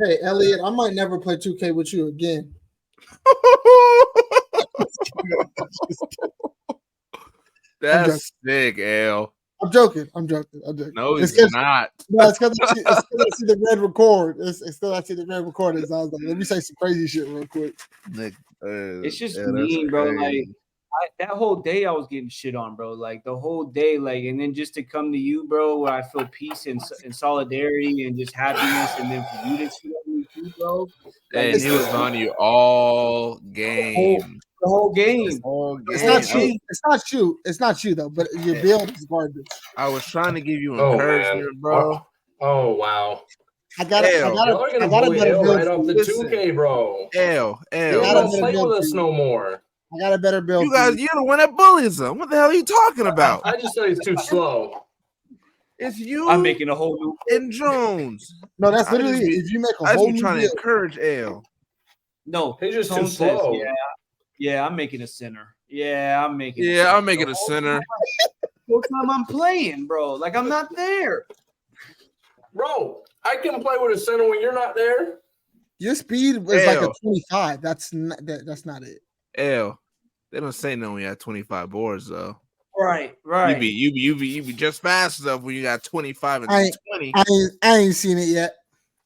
Hey, Elliot, I might never play 2K with you again. That's sick, Al. I'm joking. No, he's not. No, it's because I see the red record. It's because I see the red record. So I was like, let me say some crazy shit real quick. It's just mean, bro. Like that whole day I was getting shit on, bro. Like the whole day, like, and then just to come to you, bro, where I feel peace and solidarity and just happiness, and then for you to shit on me too, bro. Like, and he was on you all game. The whole game. It's not you though. But your build is garbage. I was trying to give you encouragement, bro. Oh wow. I got a better build right off the 2K, bro. L. You don't play with us no more. I got a better build. You're the one that bullies him. What the hell are you talking about? I just said he's too slow. It's you. I'm making a whole new and Jones. No, that's literally if you make a whole new trying to encourage L. No, he's just too slow. Yeah, I'm making a center. Yeah, I'm making a center. Whole time I'm playing, bro. Like I'm not there. Bro, I can play with a center when you're not there. Your speed was like a 25. That's not it. L. They don't say no when you have 25 boards though. Right. You be just fast enough when you got 25 and 20. I ain't seen it yet.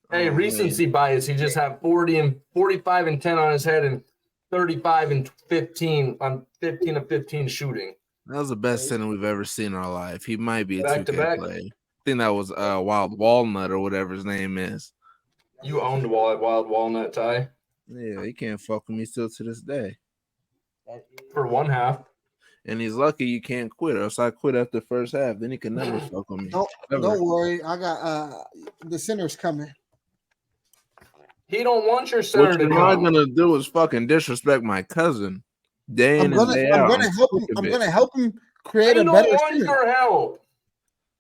Hey, recency bias. He just had 45 and 10 on his head and 35 and 15 on 15 of 15 shooting. That was the best center we've ever seen in our life. He might be a back 2K player. I think that was Wild Walnut or whatever his name is. You owned Wild Walnut, Ty. Yeah, he can't fuck with me still to this day. For one half. And he's lucky you can't quit, or else I quit after the first half. Then he can never fuck with me. Don't worry. I got the center's coming. He don't want your center to come. What I'm gonna do is fucking disrespect my cousin. I'm gonna help him create a better center. Your help.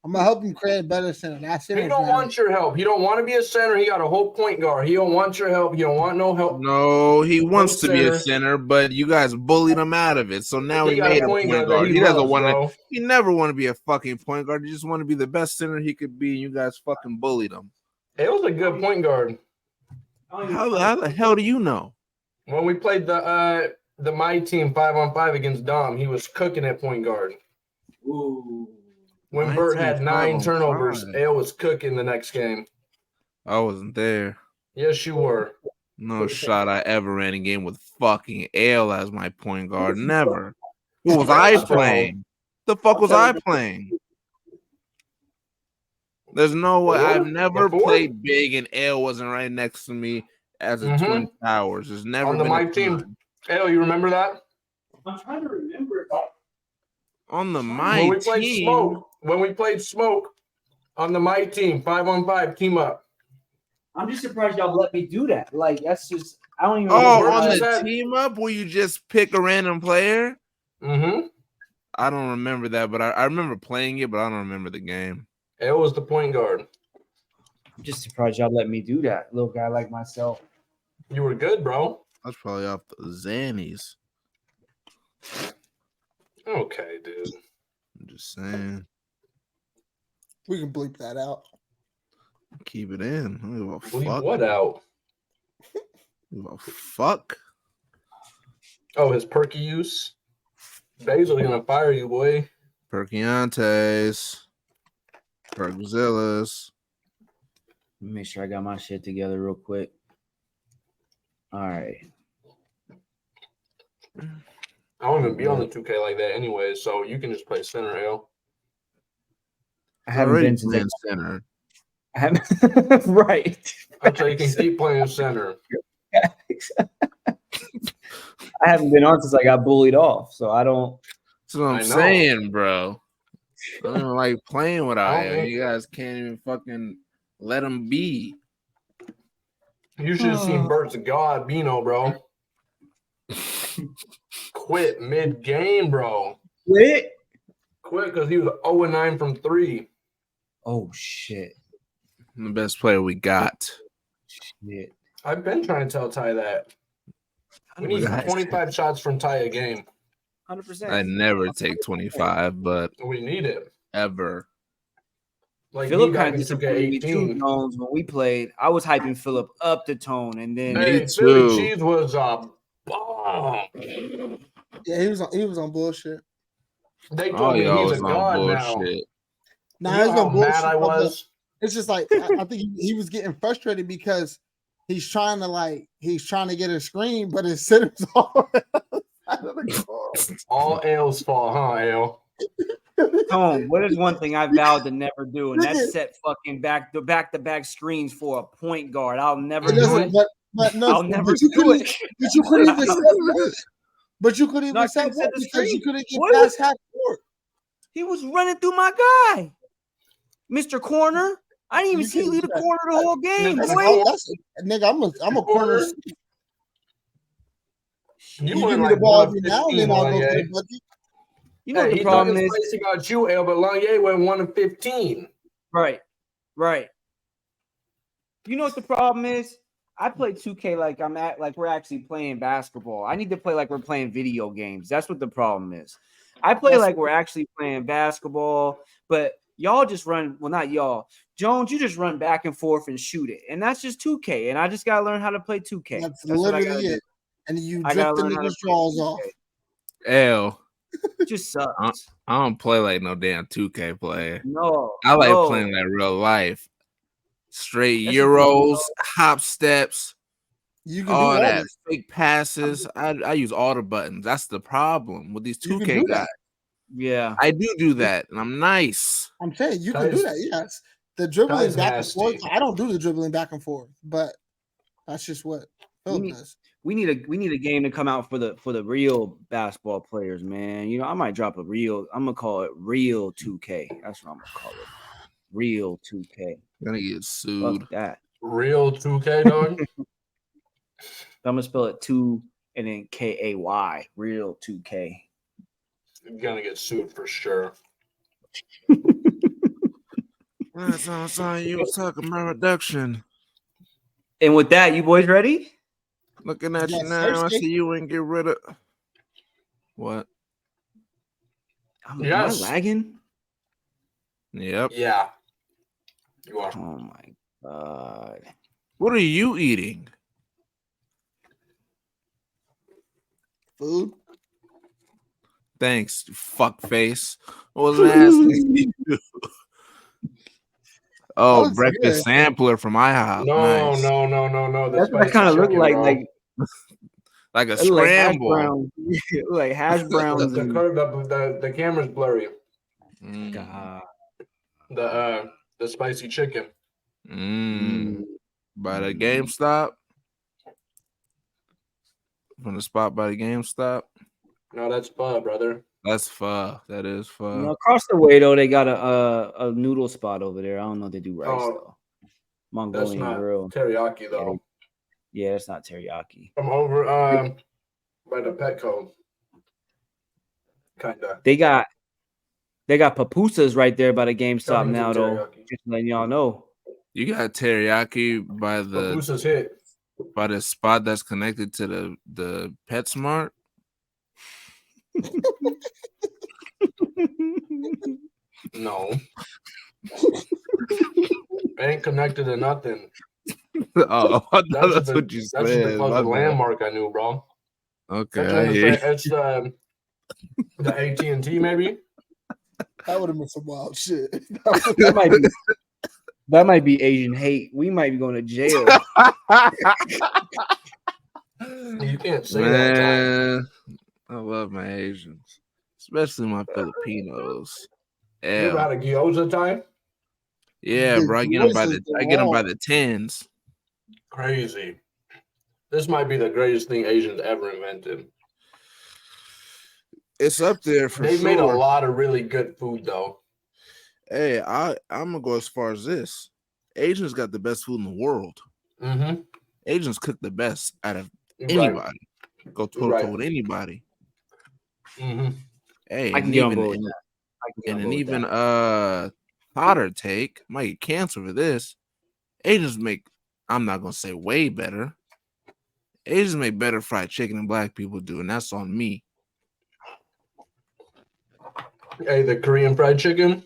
I'm gonna help him create a better center. He don't want your help. He don't want to be a center. He got a whole point guard. He don't want your help. He don't want no help. No, he wants to be a center, but you guys bullied him out of it. So now he made a point guard. He doesn't want to. He never want to be a fucking point guard. He just want to be the best center he could be. And you guys fucking bullied him. It was a good point guard. How the hell do you know? When we played the my team 5-on-5 against Dom, he was cooking at point guard. Ooh. When Bert had 9 turnovers, Ale was cooking the next game. I wasn't there. Yes, you were. No shot I ever ran a game with fucking Ale as my point guard. Never. Who was I playing? The fuck was I playing? There's no way. I've never played big and Ale wasn't right next to me as a Twin Towers. There's never on the my team. Ale, you remember that? I'm trying to remember. On the my team. When we played Smoke on the my team, 5-on-5 team up. I'm just surprised y'all let me do that. Like that's just I don't even. On the team up where you just pick a random player. Mm-hmm. I don't remember that, but I remember playing it, but I don't remember the game. It was the point guard. I'm just surprised y'all let me do that, little guy like myself. You were good, bro. That's probably off the Zannies. Okay, dude. I'm just saying. We can bleep that out. Keep it in. I don't give a bleep fuck. What out? Give a fuck. Oh, his perky use. Basil's gonna fire you, boy. Perkiantes. Perkzillas. Make sure I got my shit together real quick. All right. I don't even be on the 2K like that anyway, so you can just play center, Ale. I haven't been to center. I haven't. Right. I'm saying you can keep playing center. I haven't been on since I got bullied off, so I don't. That's what I'm saying, bro. I don't even like playing without him. You guys can't even fucking let him be. You should have seen Bert's God Bino, bro. Quit mid-game, bro. Quit because he was 0-9 from 3. Oh, shit. The best player we got. Shit. I've been trying to tell Ty that. We need 25 shots from Ty a game. 100%. I never take 25, but we need it. Ever. Like Philip kind of disappointed me too, Jones. When we played, I was hyping Philip up the tone, and then Philly Cheese was bomb. Yeah, he was on bullshit. They told me he's a god now. Nah, you know how mad I was. It's just like I think he was getting frustrated because he's trying to get a screen, but his center's all L's fault, huh, L? Tone, what is one thing I vowed to never do, and that's set fucking back-to-back screens for a point guard. I'll never do it. But no, I'll never do it. But you couldn't even set one. But you couldn't even set one because you couldn't get past half court. He was running through my guy, Mr. Corner. I didn't even see lead the corner the whole game. Nigga, I'm a corner. You give me the ball every now and then, I'll go to the bucket. You know what the problem is? He got you, L, but Lanier went 1 of 15. Right. You know what the problem is? I play 2K like we're actually playing basketball. I need to play like we're playing video games. That's what the problem is. I play like we're actually playing basketball, but y'all just run. Well, not y'all. Jones, you just run back and forth and shoot it, and that's just 2K. And I just gotta learn how to play 2K. That's literally it. And you drift the niggas' draws off. L. Just sucks. I don't play like no damn 2K player. No, I like playing like real life. Straight Euros, hop steps, you can all do that fake passes. I use all the buttons. That's the problem with these 2K guys. Yeah, I do that, and I'm nice. I'm saying you can do that. Yes, the dribbling back and forth. I don't do the dribbling back and forth, but that's just what Phil does. We need a game to come out for the real basketball players, man. You know, I might drop I'm gonna call it real 2K. That's what I'm gonna call it. Real 2K. Gonna get sued. Fuck that. Real 2K, dog. I'm gonna spell it 2 and then KAY. Real 2K. You're gonna get sued for sure. That's all I'm saying. You was talking about reduction. And with that, you boys ready? Looking at you now, I see you ain't get rid of what? Am I lagging? Yep. Yeah. You are. Oh my god. What are you eating? Food. Thanks, you fuck face. I wasn't asking you. Oh, breakfast sampler from IHOP. No, nice. No. That's what it kind of looked like like a scramble. Like hash browns. The camera's blurry. God. The spicy chicken. By the GameStop. From the spot by the GameStop. No, that's pho, brother. That's pho. That is pho. You know, across the way though, they got a noodle spot over there. I don't know if they do rice though. Mongolian that's not grill. Teriyaki though. Yeah, it's not teriyaki. I'm over by the Petco. Kinda. They got pupusas right there by the GameStop now though. Just letting y'all know. You got teriyaki by pupusas hit. By the spot that's connected to the PetSmart. No. Ain't connected to nothing. Oh, that's what you said. That's the landmark I knew, bro. Okay. It's the AT&T maybe. That would have been some wild shit. That might be Asian hate. We might be going to jail. You can't say that. I love my Asians, especially my Filipinos. You ever had a gyoza time? Yeah, bro. I get them by the tens. Crazy. This might be the greatest thing Asians ever invented. It's up there for They've sure. made a lot of really good food, though. Hey, I'm gonna go as far as this. Asians got the best food in the world. Mm-hmm. Asians cook the best out of anybody. Right. Go toe-to-toe with anybody. Mm-hmm. Hey, I can get on board with that. And an even hotter take, might get canceled for this. Asians make, I'm not gonna say way better. Asians make better fried chicken than black people do, and that's on me. Hey, the Korean fried chicken.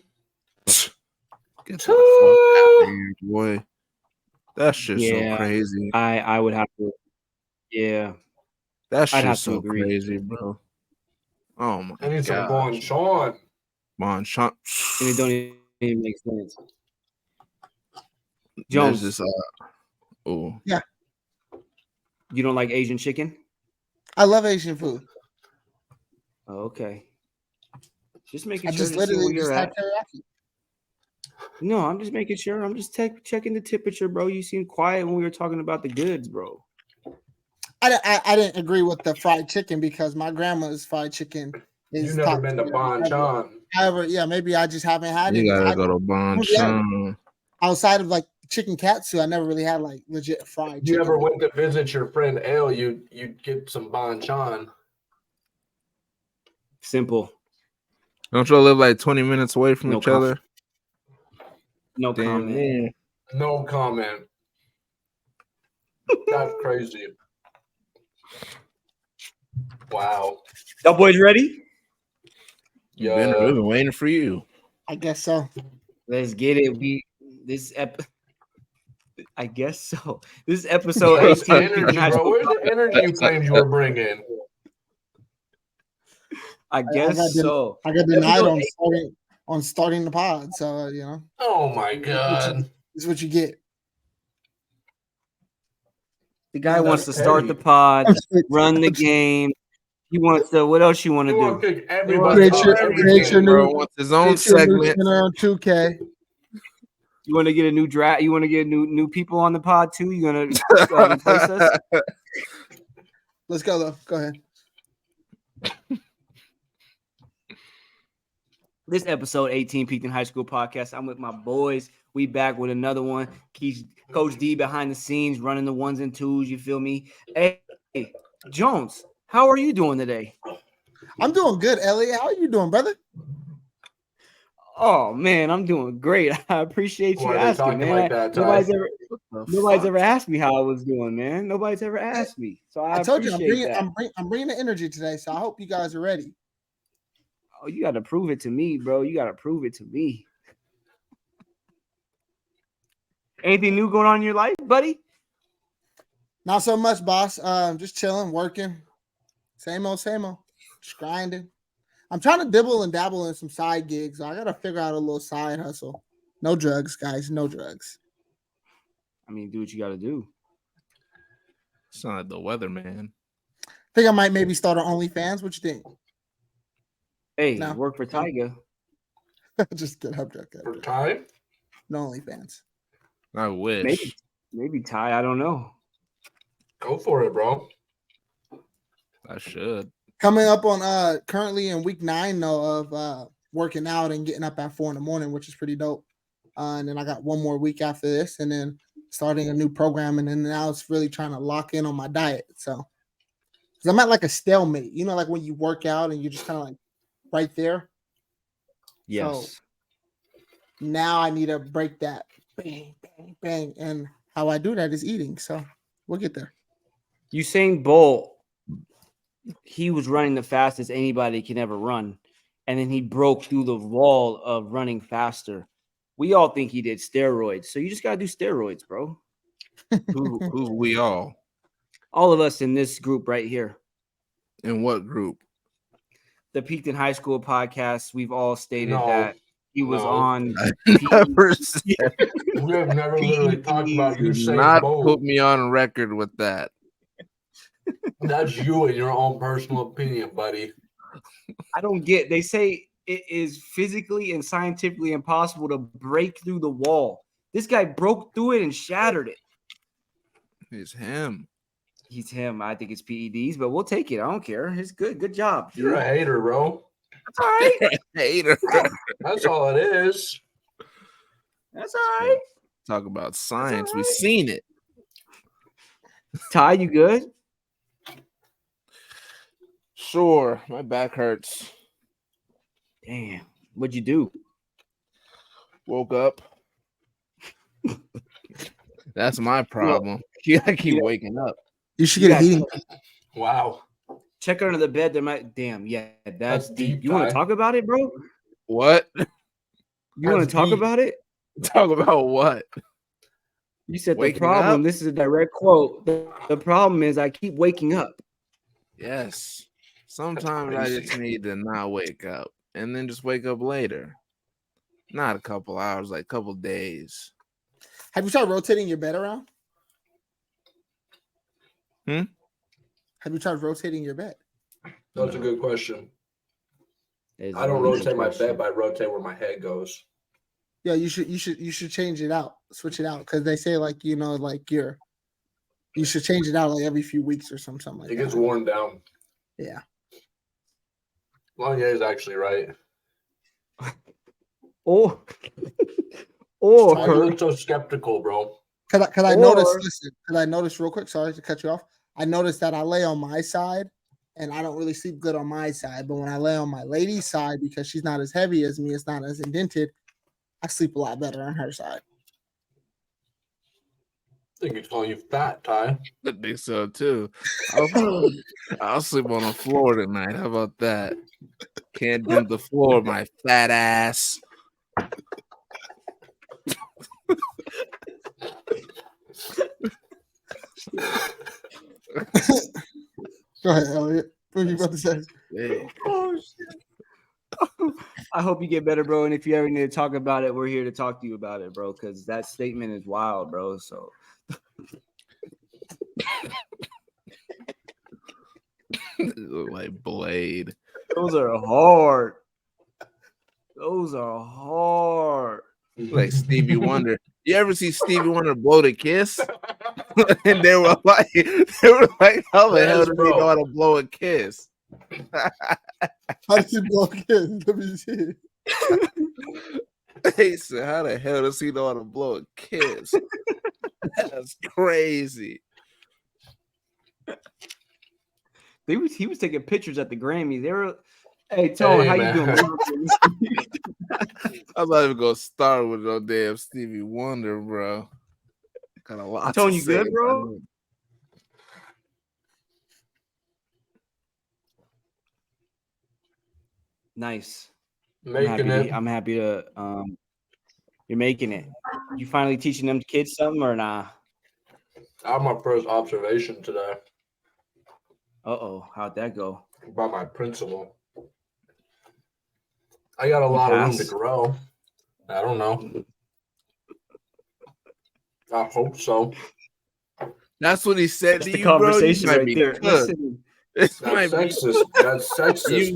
Get the fuck out of here, boy. That's just so crazy. I would have to. Yeah. That's just so crazy, bro. Oh my god. I need some Bonchon. Bonchon. And it don't even make sense. Jones. There's this, yeah. You don't like Asian chicken? I love Asian food. Oh, okay. Just making I sure just to see where you're at. teriyaki. No, I'm just making sure. I'm just checking the temperature, bro. You seemed quiet when we were talking about the goods, bro. I didn't agree with the fried chicken because my grandma's fried chicken is. You've never been to Bonchon. However, yeah, maybe I just haven't had it. You gotta go to Bonchon. Outside of like chicken katsu, I never really had like legit fried chicken. You ever went to visit your friend Ale, you'd get some Bonchon. Simple. Don't you live like 20 minutes away from each other? No comment. Man. No comment. That's crazy. Wow. Cowboys ready? Yeah. We've been waiting for you. I guess so. Let's get it. I guess so. This is episode 18. Energy, bro. Where's the energy you claimed you were bringing? I guess so. I got denied on starting the pod, so you know. Oh my god! This is what you get. The guy wants to start the pod, run the game. He wants to. What else you want to do? Everybody create your new, wants his own segment. On 2K. You want to get a new draft? You want to get new people on the pod too? You gonna replace us? Let's go though. Go ahead. This episode 18 Peaked in High School podcast. I'm with my boys. We back with another one. Coach D behind the scenes, running the ones and twos. You feel me? Hey, Jones, how are you doing today? I'm doing good, Elliot. How are you doing, brother? Oh man, I'm doing great. I appreciate you asking, man. Like nobody's ever asked me how I was doing, man. Nobody's ever asked me. So I told you I'm bringing the energy today. So I hope you guys are ready. Oh, you got to prove it to me, bro. You got to prove it to me. Anything new going on in your life, buddy? Not so much, boss. Just chilling, working. Same old. Just grinding. I'm trying to dibble and dabble in some side gigs. I got to figure out a little side hustle. No drugs, guys. No drugs. I mean, do what you got to do. It's not the weather, man. I think I might maybe start an OnlyFans. What you think? Hey, work for Tyga. Just get up there. For Ty? No OnlyFans. I wish. Maybe Ty. I don't know. Go for it, bro. I should. Coming up on currently in week 9 though of working out and getting up at 4 a.m, which is pretty dope. And then I got one more week after this, and then starting a new program, and then now it's really trying to lock in on my diet. So, because I'm at like a stalemate, you know, like when you work out and you're just kind of like right there. Yes. So now I need to break that bang, bang, bang, and how I do that is eating. So we'll get there. Usain Bolt. He was running the fastest anybody can ever run, and then he broke through the wall of running faster. We all think he did steroids, so you just gotta do steroids, bro. Who we all? All of us in this group right here. In what group? The Peaked in High School podcast. We've all stated that he was on. We have never literally talked about you saying not Bolt. Put me on record with that. That's you and your own personal opinion, buddy. I don't get. They say it is physically and scientifically impossible to break through the wall. This guy broke through it and shattered it. It's him. He's him. I think it's PEDs, but we'll take it. I don't care. It's good. Good job. You're a hater, bro. That's all right. Hater. That's all it is. That's all right. Talk about science. We've seen it. Ty, you good? Sure. My back hurts. Damn. What'd you do? Woke up. That's my problem. I keep waking up. You should get a heating. Wow. Check under the bed. There might. Damn. Yeah, that's deep. You Ty. want to talk about it, bro? What? You want to talk about it? Talk about what? You said waking the problem. Up? This is a direct quote. The problem is I keep waking up. Yes. Sometimes I just need to not wake up and then just wake up later. Not a couple hours, like a couple days. Have you tried rotating your bed around? Have you tried rotating your bed? That's a good question. I don't rotate my bed, but I rotate where my head goes. Yeah, you should change it out, switch it out, because they say like you should change it out like every few weeks or something like that. It gets worn down. Yeah. Lonnie is actually right. Or you look so skeptical, bro. Cause I noticed real quick, sorry to cut you off. I noticed that I lay on my side and I don't really sleep good on my side. But when I lay on my lady's side, because she's not as heavy as me, it's not as indented, I sleep a lot better on her side. I think he's calling you fat, Ty. I think so too. I'll sleep on the floor tonight. How about that? Can't dent the floor, my fat ass. Go ahead, Elliot. What are you about to say? Hey. Oh shit! I hope you get better, bro. And if you ever need to talk about it, we're here to talk to you about it, bro. Because that statement is wild, bro. So. Like Blade. Those are hard. Those are hard. Like Stevie Wonder. You ever see Stevie Wonder blow the kiss? And they were like, how the hell does he know how to blow a kiss? How does he blow a kiss? Let me see. They said, how the hell does he know how to blow a kiss? That's crazy. He was taking pictures at the Grammys. They were, hey, Tone, how you doing? I'm not even gonna start with no damn Stevie Wonder, bro. Got a lot. Tone, you good, bro? Nice. I'm happy to. You're making it. You finally teaching them kids something or nah? I have my first observation today. How'd that go? By my principal. I got a lot of room to grow. I don't know. I hope so. That's what he said. That's the conversation right there. Listen, that's sexist. That's sexist. You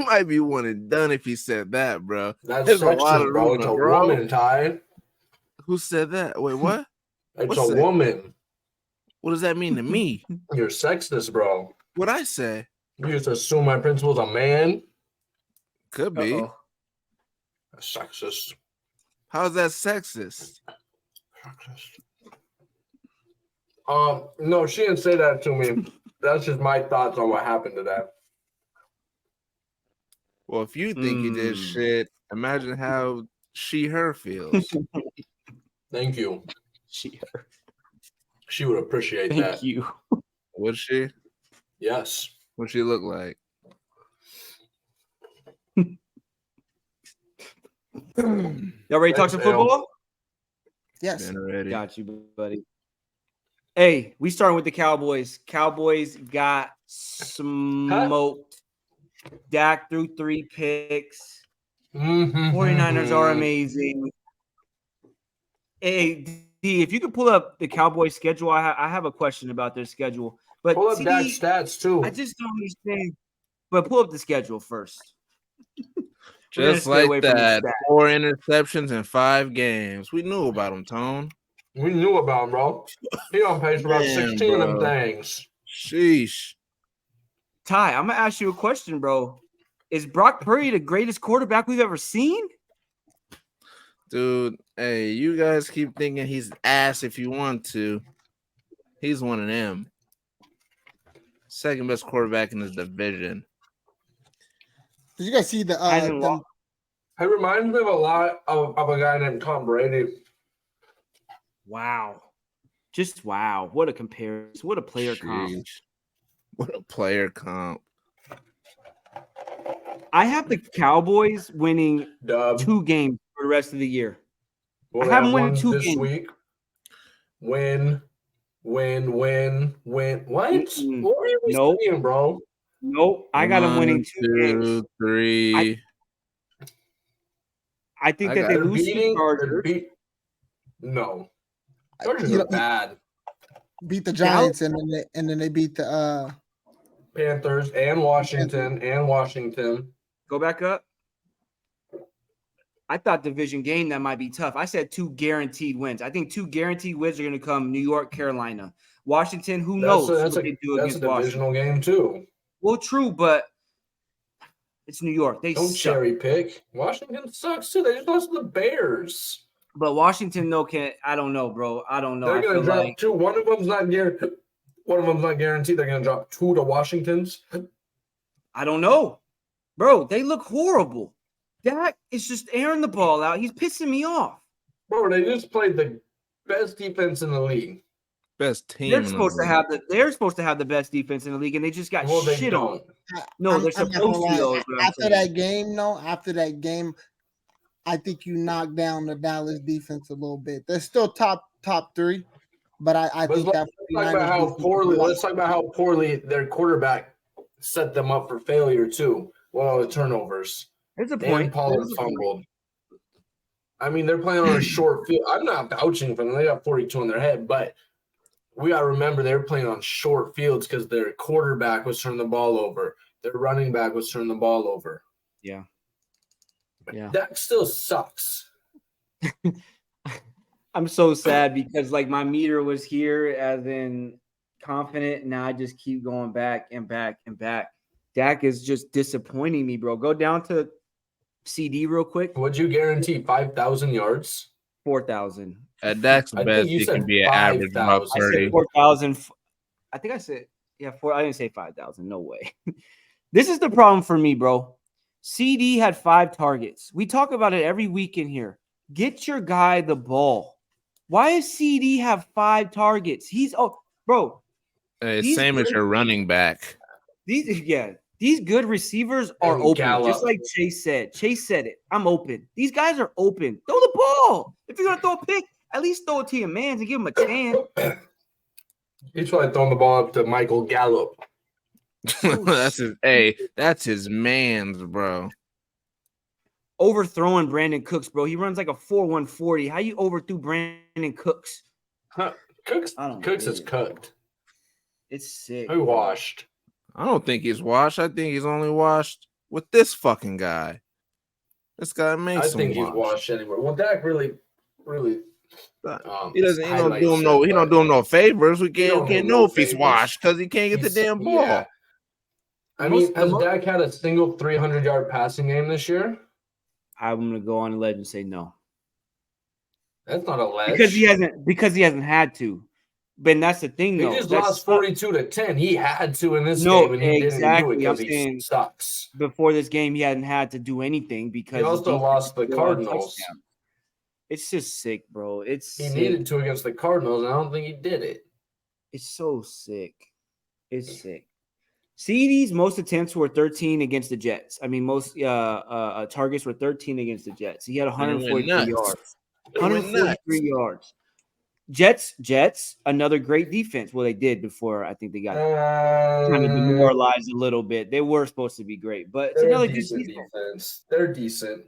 might be one and done if he said that, bro. That's sexist, bro. It's a woman, Ty. Who said that? Wait, what? It's a woman. What does that mean to me? You're sexist, bro. What'd I say? You just assume my principal's a man? Could be. That's sexist. How's that sexist? No, she didn't say that to me. That's just my thoughts on what happened to that. Well, if you think he did shit, imagine how her feels. Thank you. Her. She would appreciate that. Thank you. Would she? Yes. What'd she look like? Y'all ready to talk some football? Yes. Got you, buddy. Hey, we starting with the Cowboys. Cowboys got smoked. Dak threw 3 picks. 49ers are amazing. Hey, D, if you could pull up the Cowboys schedule, I have a question about their schedule. But pull up Dak's stats too. I just don't understand. But pull up the schedule first. Just like that, 4 interceptions in 5 games. We knew about him, Tone. We knew about him, bro. He on pace for about 16 of them things. Sheesh. Ty, I'm gonna ask you a question, bro. Is Brock Purdy the greatest quarterback we've ever seen? Dude, hey, you guys keep thinking he's ass if you want to. He's one of them. Second best quarterback in his division. Did you guys see the He reminds me of a lot of a guy named Tom Brady. Wow. Just wow. What a comparison. What a player comp. What a player comp. I have the Cowboys winning 2 games for the rest of the year. Well, I have them winning one 2 this games. week. Win. What? Mm-mm. What are you saying, bro? Nope. I got them winning 2 games. 3. I think that they lose to the Chargers. No. Chargers are bad. Beat the Giants and then they beat the Panthers and Washington Go back up. I thought division game that might be tough. I said 2 guaranteed wins. I think 2 guaranteed wins are going to come New York, Carolina. Washington, who knows what they do against Washington. That's a divisional game too. Well, true, but it's New York. They don't cherry pick. Washington sucks too. They just lost to the Bears. But Washington, can't. I don't know, bro. I don't know. They're going to drop 2. One of them's not guaranteed. They're going to drop 2 to Washington's. I don't know, bro. They look horrible. Dak is just airing the ball out. He's pissing me off. Bro, they just played the best defense in the league. Best team. They're supposed to have the best defense in the league, and they just got shit on. No, they're supposed to. After that game, I think you knocked down the Dallas defense a little bit. They're still top 3, but I think let's talk about how poorly their quarterback set them up for failure too. With all the turnovers. There's a point. And Pollard fumbled. I mean, they're playing on a short field. I'm not vouching for them. They got 42 in their head, but we got to remember they're playing on short fields because their quarterback was turning the ball over. Their running back was turning the ball over. Yeah. That still sucks. I'm so sad because my meter was here as in confident, and now I just keep going back and back and back. Dak is just disappointing me, bro. Go down to CD real quick. Would you guarantee 5,000 yards? 4,000. At Dak's best, he can be an average about 30. I said 4,000. I think I said 4. I didn't say 5,000. No way. This is the problem for me, bro. CD had 5 targets. We talk about it every week in here. Get your guy the ball. Why does CD have 5 targets? Bro. Same as your running back. These good receivers are open, just like Chase said. Chase said it. I'm open. These guys are open. Throw the ball. If you're gonna throw a pick, at least throw it to your mans and give him a chance. He's probably throwing the ball up to Michael Gallup. That's his man's, bro. Overthrowing Brandon Cooks, bro. He runs like a 4.1 40. How you overthrew Brandon Cooks? Cooks is cooked. It's sick. Who washed? I don't think he's washed. I think he's only washed with this fucking guy. This guy makes him he's washed anywhere. Well, Dak really he don't do him no favors. We can't know if he's washed because he can't get the damn ball. Yeah. I mean, has Dak had a single 300-yard passing game this year? I'm gonna go on a ledge and say no. That's not a ledge because he hasn't had to. But that's the thing, though. He just lost 42-10. He had to in this game, and he didn't do it because he sucks. Before this game, he hadn't had to do anything because he also lost the Cardinals. It's just sick, bro. He needed to against the Cardinals, and I don't think he did it. It's so sick. It's sick. CD's most attempts were 13 against the Jets. I mean, most targets were 13 against the Jets. He had 143 yards. 143 yards. Jets, another great defense. Well, they did before. I think they got kind of demoralized a little bit. They were supposed to be great, but it's another decent defense. They're decent.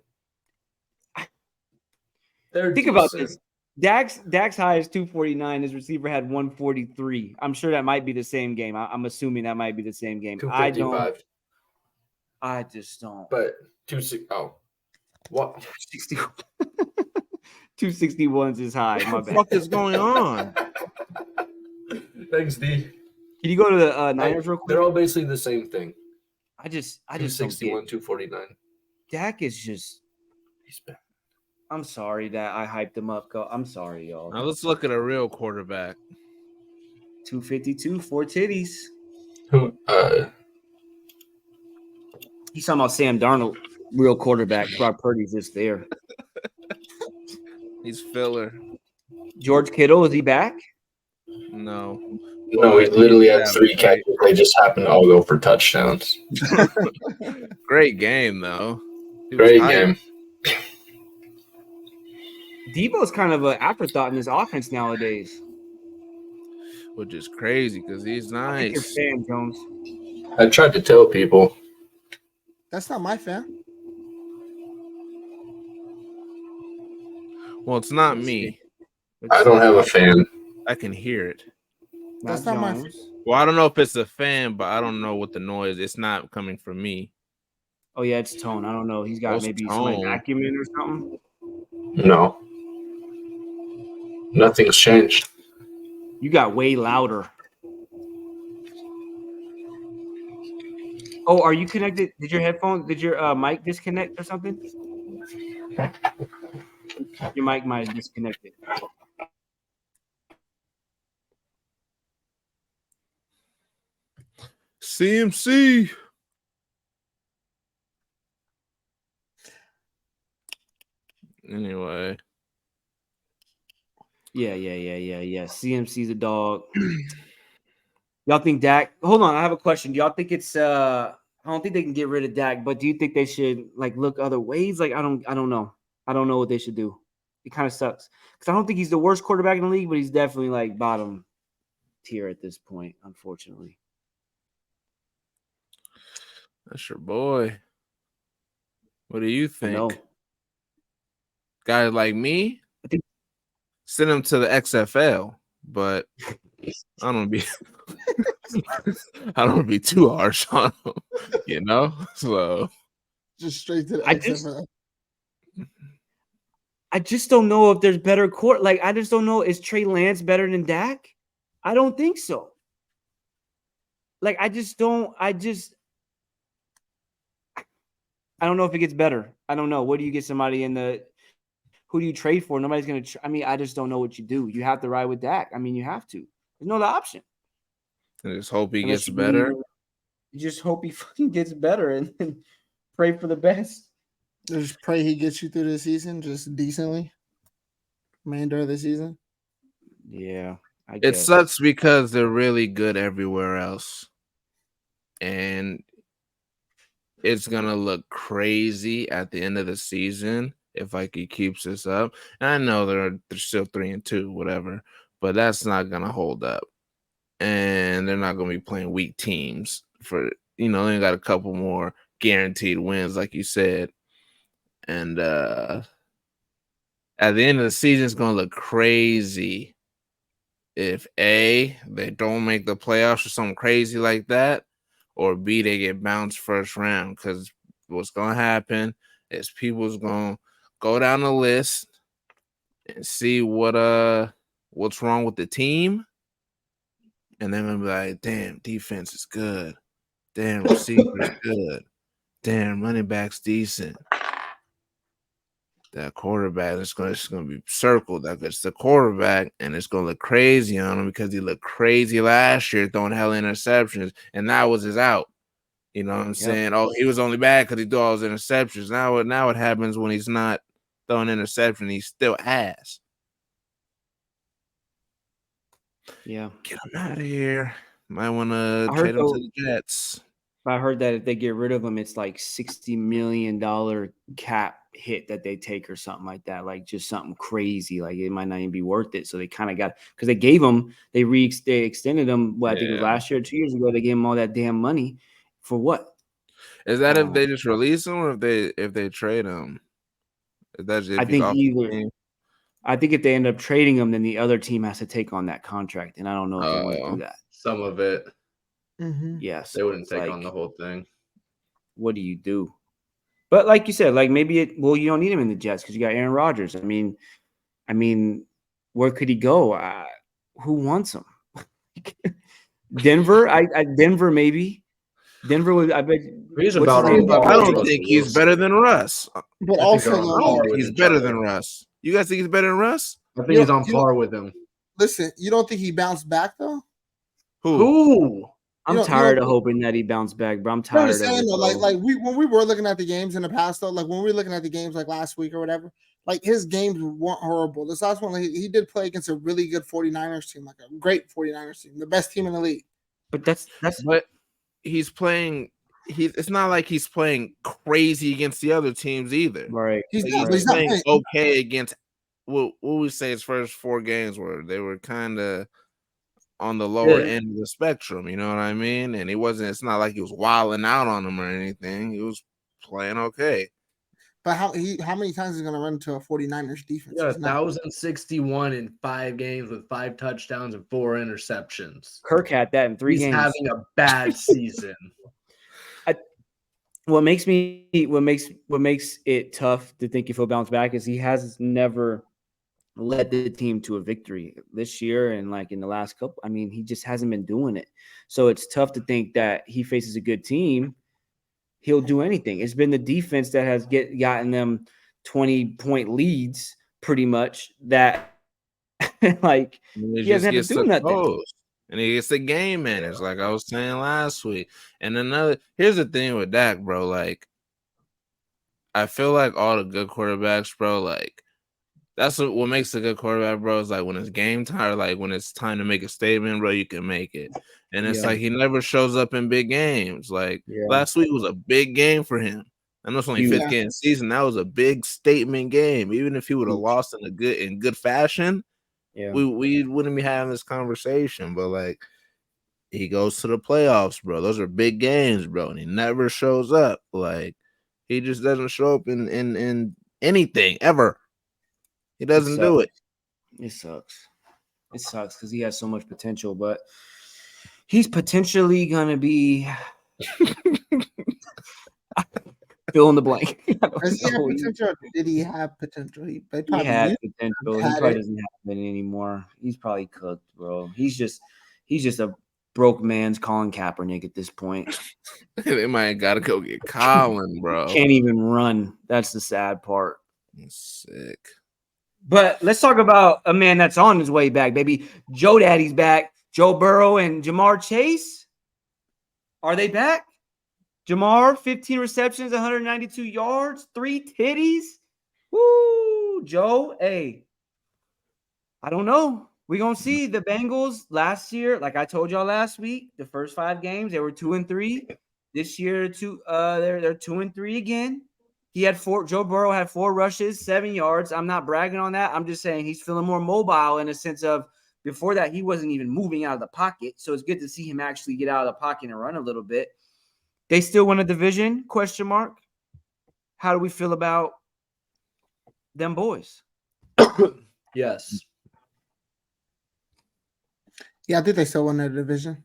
Think about this. Dak's high is 249. His receiver had 143. I'm sure that might be the same game. I'm assuming that might be the same game. I just don't. But 260. Oh, what? 261's is high. My What bad. the fuck is going on? Thanks, D. Can you go to the Niners real quick? They're all basically the same thing. I just 261, 249. Dak is just. He's bad. I'm sorry that I hyped him up. I'm sorry, y'all. Now let's look at a real quarterback. 252, 4 titties. Who? He's talking about Sam Darnold, real quarterback. Brock Purdy's just there. He's filler. George Kittle, is he back? No, he literally had 3 catches. They just happened to all go for touchdowns. Great game though. Great game. Debo's kind of an afterthought in this offense nowadays. Which is crazy because he's nice. I think you're a fan, Jones. I tried to tell people. That's not my fan. Well, it's not me. I don't have a fan. I can hear it. That's not my fan. Well, I don't know if it's a fan, but I don't know what the noise. It's not coming from me. Oh yeah, it's Tone. I don't know. He's got maybe some like acumen or something. No, nothing's changed. You got way louder. Oh, are you connected? Did your mic disconnect or something? Your mic might have disconnected. CMC. Anyway. Yeah. CMC's a dog. Y'all think Dak? Hold on, I have a question. Do y'all think it's I don't think they can get rid of Dak, but do you think they should like look other ways? Like I don't know. I don't know what they should do. It kind of sucks because I don't think he's the worst quarterback in the league, but he's definitely like bottom tier at this point, unfortunately. That's your boy. What do you think? No. Guys like me, send him to the XFL, but I don't be too harsh on him, you know? So just straight to the XFL. I just don't know if there's better court. Like, I just don't know. Is Trey Lance better than Dak? I don't think so. Like, I don't know if it gets better. I don't know. What do you get somebody who do you trade for? Nobody's going to, I just don't know what you do. You have to ride with Dak. You have to. There's no other option. I just hope he gets better. You just hope he fucking gets better and pray for the best. Just pray he gets you through the season just decently. Remainder of the season. Yeah. It sucks because they're really good everywhere else. And it's going to look crazy at the end of the season if he keeps this up. And I know they're still 3-2, whatever, but that's not going to hold up. And they're not going to be playing weak teams for, they got a couple more guaranteed wins, like you said. And at the end of the season, it's going to look crazy if A, they don't make the playoffs or something crazy like that, or B, they get bounced first round. Because what's going to happen is people's going to go down the list and see what's wrong with the team. And they're going to be like, damn, defense is good. Damn, receiver's good. Damn, running back's decent. That quarterback is going to be circled. It's the quarterback, and it's going to look crazy on him because he looked crazy last year throwing hella interceptions, and that was his out. You know what I'm saying? Oh, he was only bad because he threw all his interceptions. Now what happens when he's not throwing interception? He's still ass. Yeah. Get him out of here. Might want to trade him to the Jets. I heard that if they get rid of him, it's like $60 million cap hit that they take or something like that. Like just something crazy. Like it might not even be worth it. So they kind of got, because they gave him, they extended him. I think it was last year, 2 years ago. They gave him all that damn money for what? Is that if they just release him or if they trade him? I think either. I think if they end up trading him, then the other team has to take on that contract, and I don't know if they want to do that. Some of it. Mm-hmm. Yes, they wouldn't take on the whole thing. What do you do? But like you said, like maybe you don't need him in the Jets because you got Aaron Rodgers. I mean, where could he go? Who wants him? Denver? Denver maybe. Denver would. I bet he's about. I don't think he's better than Russ. But also, he's better than Russ. You guys think he's better than Russ? I think he's on par with him. Listen, you don't think he bounced back though? Who? I'm tired of hoping that he bounced back, bro. I'm tired of it. Like when we were looking at the games in the past, though, like when we were looking at the games like last week or whatever, like his games weren't horrible. This last one, he did play against a really good 49ers team, like a great 49ers team, the best team in the league. But that's but he's playing. It's not like he's playing crazy against the other teams either. Right. He's playing okay against what we say his first 4 games were they were kind of on the lower end of the spectrum, you know what I mean? And it's not like he was wilding out on them or anything. He was playing okay. But how many times is he going to run into a 49ers defense? Yeah, 1,061 in 5 games with 5 touchdowns and 4 interceptions. Kirk had that in 3 games. He's having a bad season. What makes it tough to think if he'll bounce back is he has never led the team to a victory this year, and like in the last couple, I mean, he just hasn't been doing it. So it's tough to think that he faces a good team, he'll do anything. It's been the defense that has gotten them 20-point leads pretty much, that like he hasn't had to do nothing. And he gets the game managed, like I was saying last week. And here's the thing with Dak, bro. Like, I feel like all the good quarterbacks, bro, like, that's what makes a good quarterback, bro, is like when it's game time, or like when it's time to make a statement, bro, you can make it. And it's like he never shows up in big games. Like last week was a big game for him. I know it's only 5th game of the season. That was a big statement game. Even if he would have lost in good fashion, we wouldn't be having this conversation. But like, he goes to the playoffs, bro. Those are big games, bro, and he never shows up. Like, he just doesn't show up in anything ever. He doesn't do it. It sucks. It sucks because he has so much potential, but he's potentially gonna be fill in the blank. Does he have potential? Did he have potential? He had potential. He probably doesn't have it anymore. He's probably cooked, bro. He's just a broke man's Colin Kaepernick at this point. They might gotta go get Colin, bro. Can't even run. That's the sad part. He's sick. But let's talk about a man that's on his way back, baby. Joe Daddy's back. Joe Burrow and Jamar Chase. Are they back? Jamar, 15 receptions, 192 yards, 3 titties. Woo! Joe, hey. I don't know. We're going to see. The Bengals last year, like I told y'all last week, the first 5 games, they were 2-3. This year, they're 2-3 again. Joe Burrow had 4 rushes, 7 yards. I'm not bragging on that. I'm just saying he's feeling more mobile in a sense of before that, he wasn't even moving out of the pocket. So it's good to see him actually get out of the pocket and run a little bit. They still win a division, ? How do we feel about them boys? Yes. Yeah, I think they still win the division.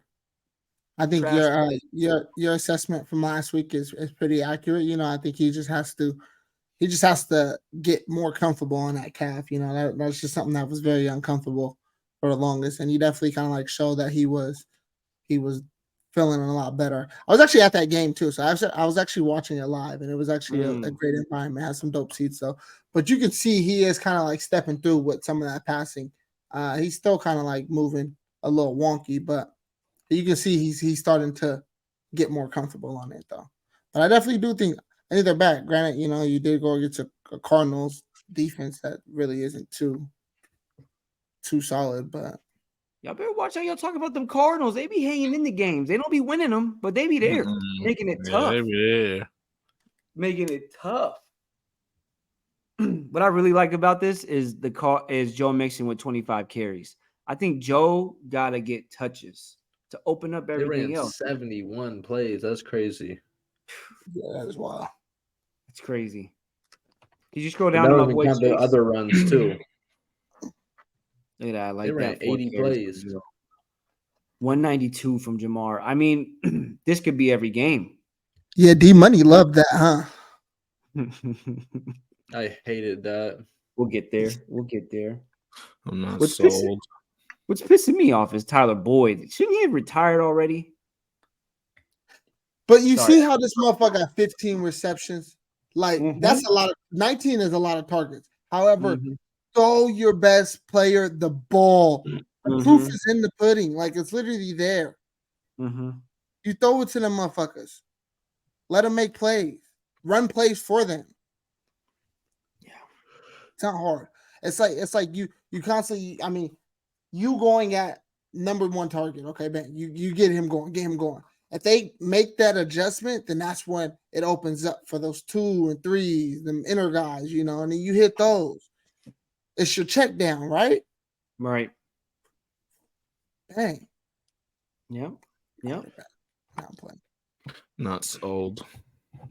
I think your assessment from last week is pretty accurate. You know, I think he just has to get more comfortable on that calf. You know, that's just something that was very uncomfortable for the longest, and he definitely kind of like showed that he was feeling a lot better. I was actually at that game too, so I was actually watching it live, and it was actually a great environment. It had some dope seats though, but you can see he is kind of like stepping through with some of that passing. He's still kind of like moving a little wonky, but you can see he's starting to get more comfortable on it though. But I definitely do think they're back. Granted, you know, you did go against a Cardinals defense that really isn't too solid, but y'all better watch how y'all talk about them Cardinals. They be hanging in the games. They don't be winning them, but they be there, making it tough. They be there. Making it tough. What I really like about this is Joe Mixon with 25 carries. I think Joe gotta get touches to open up everything else. 71 plays. That's crazy. Yeah, that is wild. It's crazy. Did you scroll down to my boy Chase? The other runs too. Look at that. I like they ran that. 80 plays. 192 from Jamar. I mean, this could be every game. Yeah, D Money loved that, huh? I hated that. We'll get there. I'm not sold. What's pissing me off is Tyler Boyd. Shouldn't he have retired already? But you see how this motherfucker got 15 receptions? Like, that's a lot. 19 is a lot of targets. However, throw your best player the ball. The proof is in the pudding. Like, it's literally there. You throw it to them motherfuckers. Let them make plays. Run plays for them. Yeah. It's not hard. It's like you constantly, I mean, you going at number 1 target. Okay, man. You get him going. If they make that adjustment, then that's when it opens up for those 2 and 3s, them inner guys, you know, and then you hit those. It's your check down, right? Right. Dang. Yep. Now I'm playing. Not sold.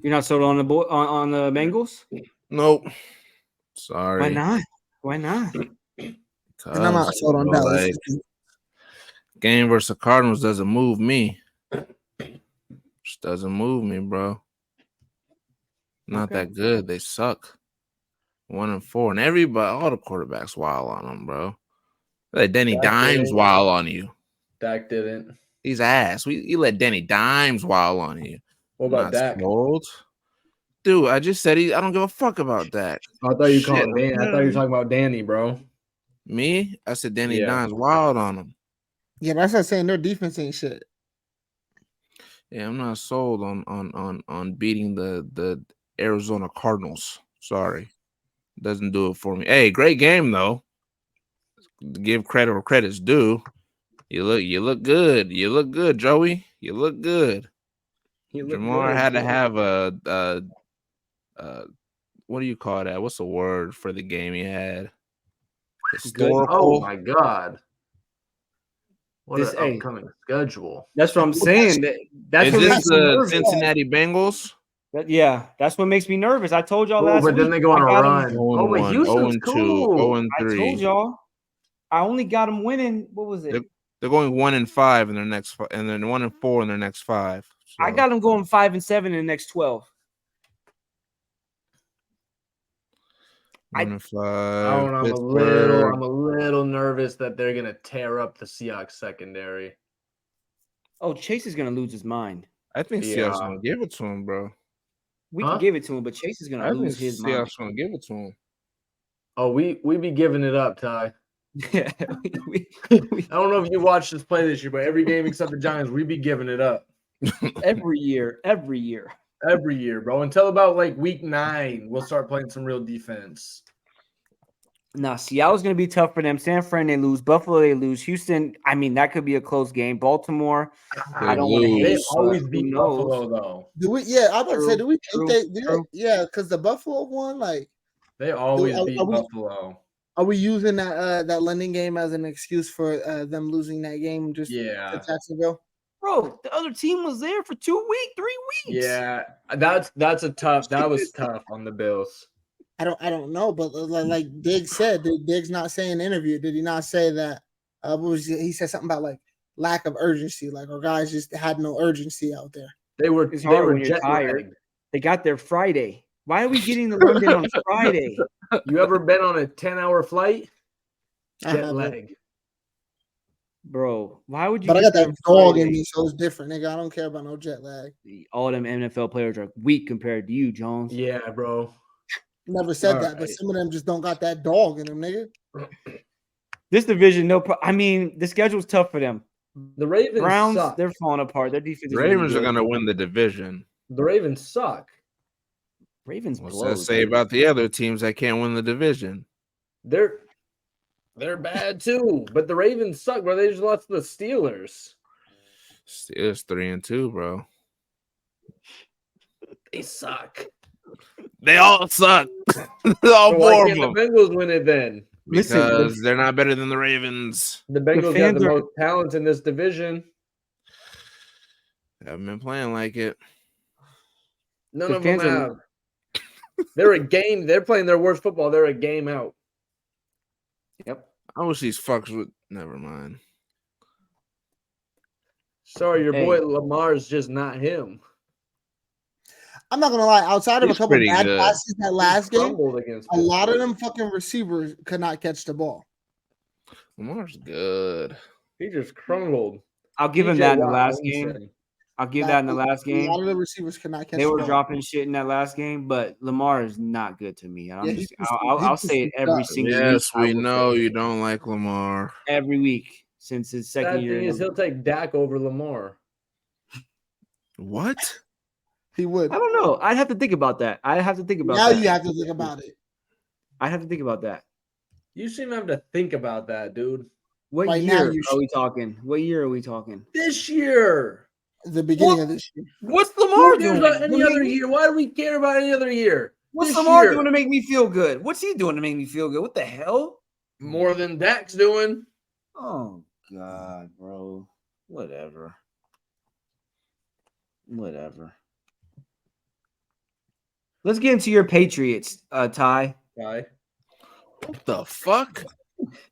You're not sold on the on the Bengals? Nope. Sorry. Why not? Why not? And I'm not sold on Dallas. Game versus the Cardinals doesn't move me. Just doesn't move me, bro. Not that good. They suck. 1-4, and everybody, all the quarterbacks wild on them, bro. Let Denny Dimes wild on you. Dak didn't. He's ass. You let Denny Dimes wild on you. What about Dak? Sold. Dude, I just said I don't give a fuck about that. I thought you called him Danny. I thought you were talking about Danny, bro. Me? I said Denny Dimes wild on him. Yeah, that's not saying their defense ain't shit. Yeah, I'm not sold on beating the Arizona Cardinals. Sorry. Doesn't do it for me. Hey, great game though. Give credit where credit's due. You look good. You look good, Joey. You look good. Jamar had to have a what do you call that? What's the word for the game he had? Historical. Oh my god. What an upcoming schedule. That's what I'm saying. That's what makes the Cincinnati Bengals. That's what makes me nervous. I told y'all last week. But then they go on a run. Oh, but Houston's cool. 0-3. I told y'all. I only got them winning. What was it? They're going 1-5 in their next, and then 1-4 in their next 5. So. I got them going 5-7 in the next 12. 1-5. I'm a little nervous that they're gonna tear up the Seahawks secondary. Oh, Chase is gonna lose his mind. I think Seahawks gonna give it to him, bro. We can give it to him, but Chase is gonna lose his mind. Seahawks gonna give it to him. Oh, we be giving it up, Ty. Yeah, I don't know if you watched us play this year, but every game except the Giants, we be giving it up. every year, bro. Until about like week 9, we'll start playing some real defense. Nah, Seattle's gonna be tough for them. San Fran, they lose. Buffalo, they lose. Houston, I mean, that could be a close game. Baltimore, I don't want to hate. They always beat Buffalo, though. Do we? Yeah, I was about to say, do we think they? Yeah, because the Buffalo one, like they always beat Buffalo. Are we using that London game as an excuse for them losing that game to Jacksonville? Bro, the other team was there for 3 weeks. Yeah, that was tough on the Bills. I don't know, but like Diggs said, Diggs not saying in the interview, did he not say that? He said something about like lack of urgency, like our guys just had no urgency out there. They were tired. They got there Friday. Why are we getting to London on Friday? You ever been on a 10-hour flight? Jet lag. Bro, why would you? But I got that dog in me, so it's different, nigga. I don't care about no jet lag. All them NFL players are weak compared to you, Jones. Yeah, bro. Never said that, but some of them just don't got that dog in them, nigga. This division, I mean, the schedule's tough for them. The Ravens Browns, suck. They're falling apart. Their defense. The Ravens are gonna win the division. The Ravens suck. Ravens. What's that say about the other teams that can't win the division? They're bad too, but the Ravens suck, bro. They just lost to the Steelers. Steelers 3-2, bro. They suck. They all suck. All four of them. The Bengals win it then? Because they're not better than the Ravens. The Bengals got the most talent in this division. They haven't been playing like it. None of them have. They're playing their worst football. They're a game out. Yep. I wish these fucks would. Never mind. Sorry, your boy Lamar is just not him. I'm not gonna lie. Outside of a couple bad passes that last game, a lot of them fucking receivers could not catch the ball. Lamar's good. He just crumbled. I'll give him that in the last game. A lot of the receivers could not catch. They were dropping shit in that last game, but Lamar is not good to me. I'll say it every single week. Yes, we know you don't like Lamar. Every week since his second year. The thing is, he'll take Dak over Lamar. What? He would. I don't know. I'd have to think about that. Now you have to think about it. I have to think about that. You shouldn't have to think about that, dude. What year are we talking? What year are we talking? This year. The beginning of this year. What's Lamar doing about any other year? Why do we care about any other year? What's Lamar doing to make me feel good? What's he doing to make me feel good? What the hell? More than Dak's doing. Oh God, bro. Whatever. Let's get into your Patriots, Ty. Ty. What the fuck?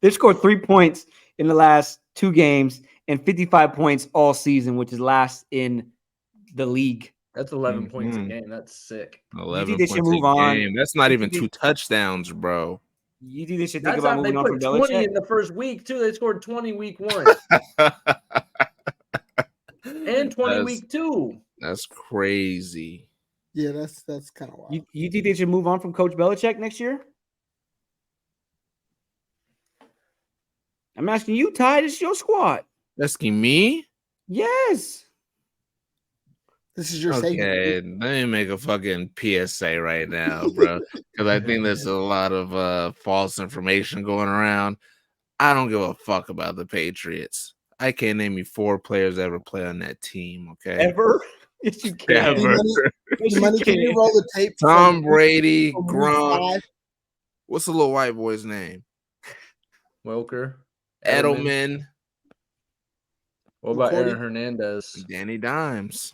They scored 3 points in the last 2 games and 55 points all season, which is last in the league. That's 11 points a game. That's sick. 11 points a game. That's not even 2 touchdowns, bro. You think they should think about moving on from Belichick? 20 in the first week, too. They scored 20 week 1. And 20 week 2. That's crazy. Yeah, that's kind of wild. You think they should move on from Coach Belichick next year? I'm asking you, Ty. This is your squad. Asking me? Yes. This is your okay. Let me make a fucking PSA right now, bro. Because I think there's a lot of false information going around. I don't give a fuck about the Patriots. I can't name you 4 players that ever play on that team. Okay. Ever? Yes, you can. Ever. Can you roll the tape? Tom Brady, Gronk. What's the little white boy's name? Welker. Edelman. What about Aaron Hernandez? Danny Dimes.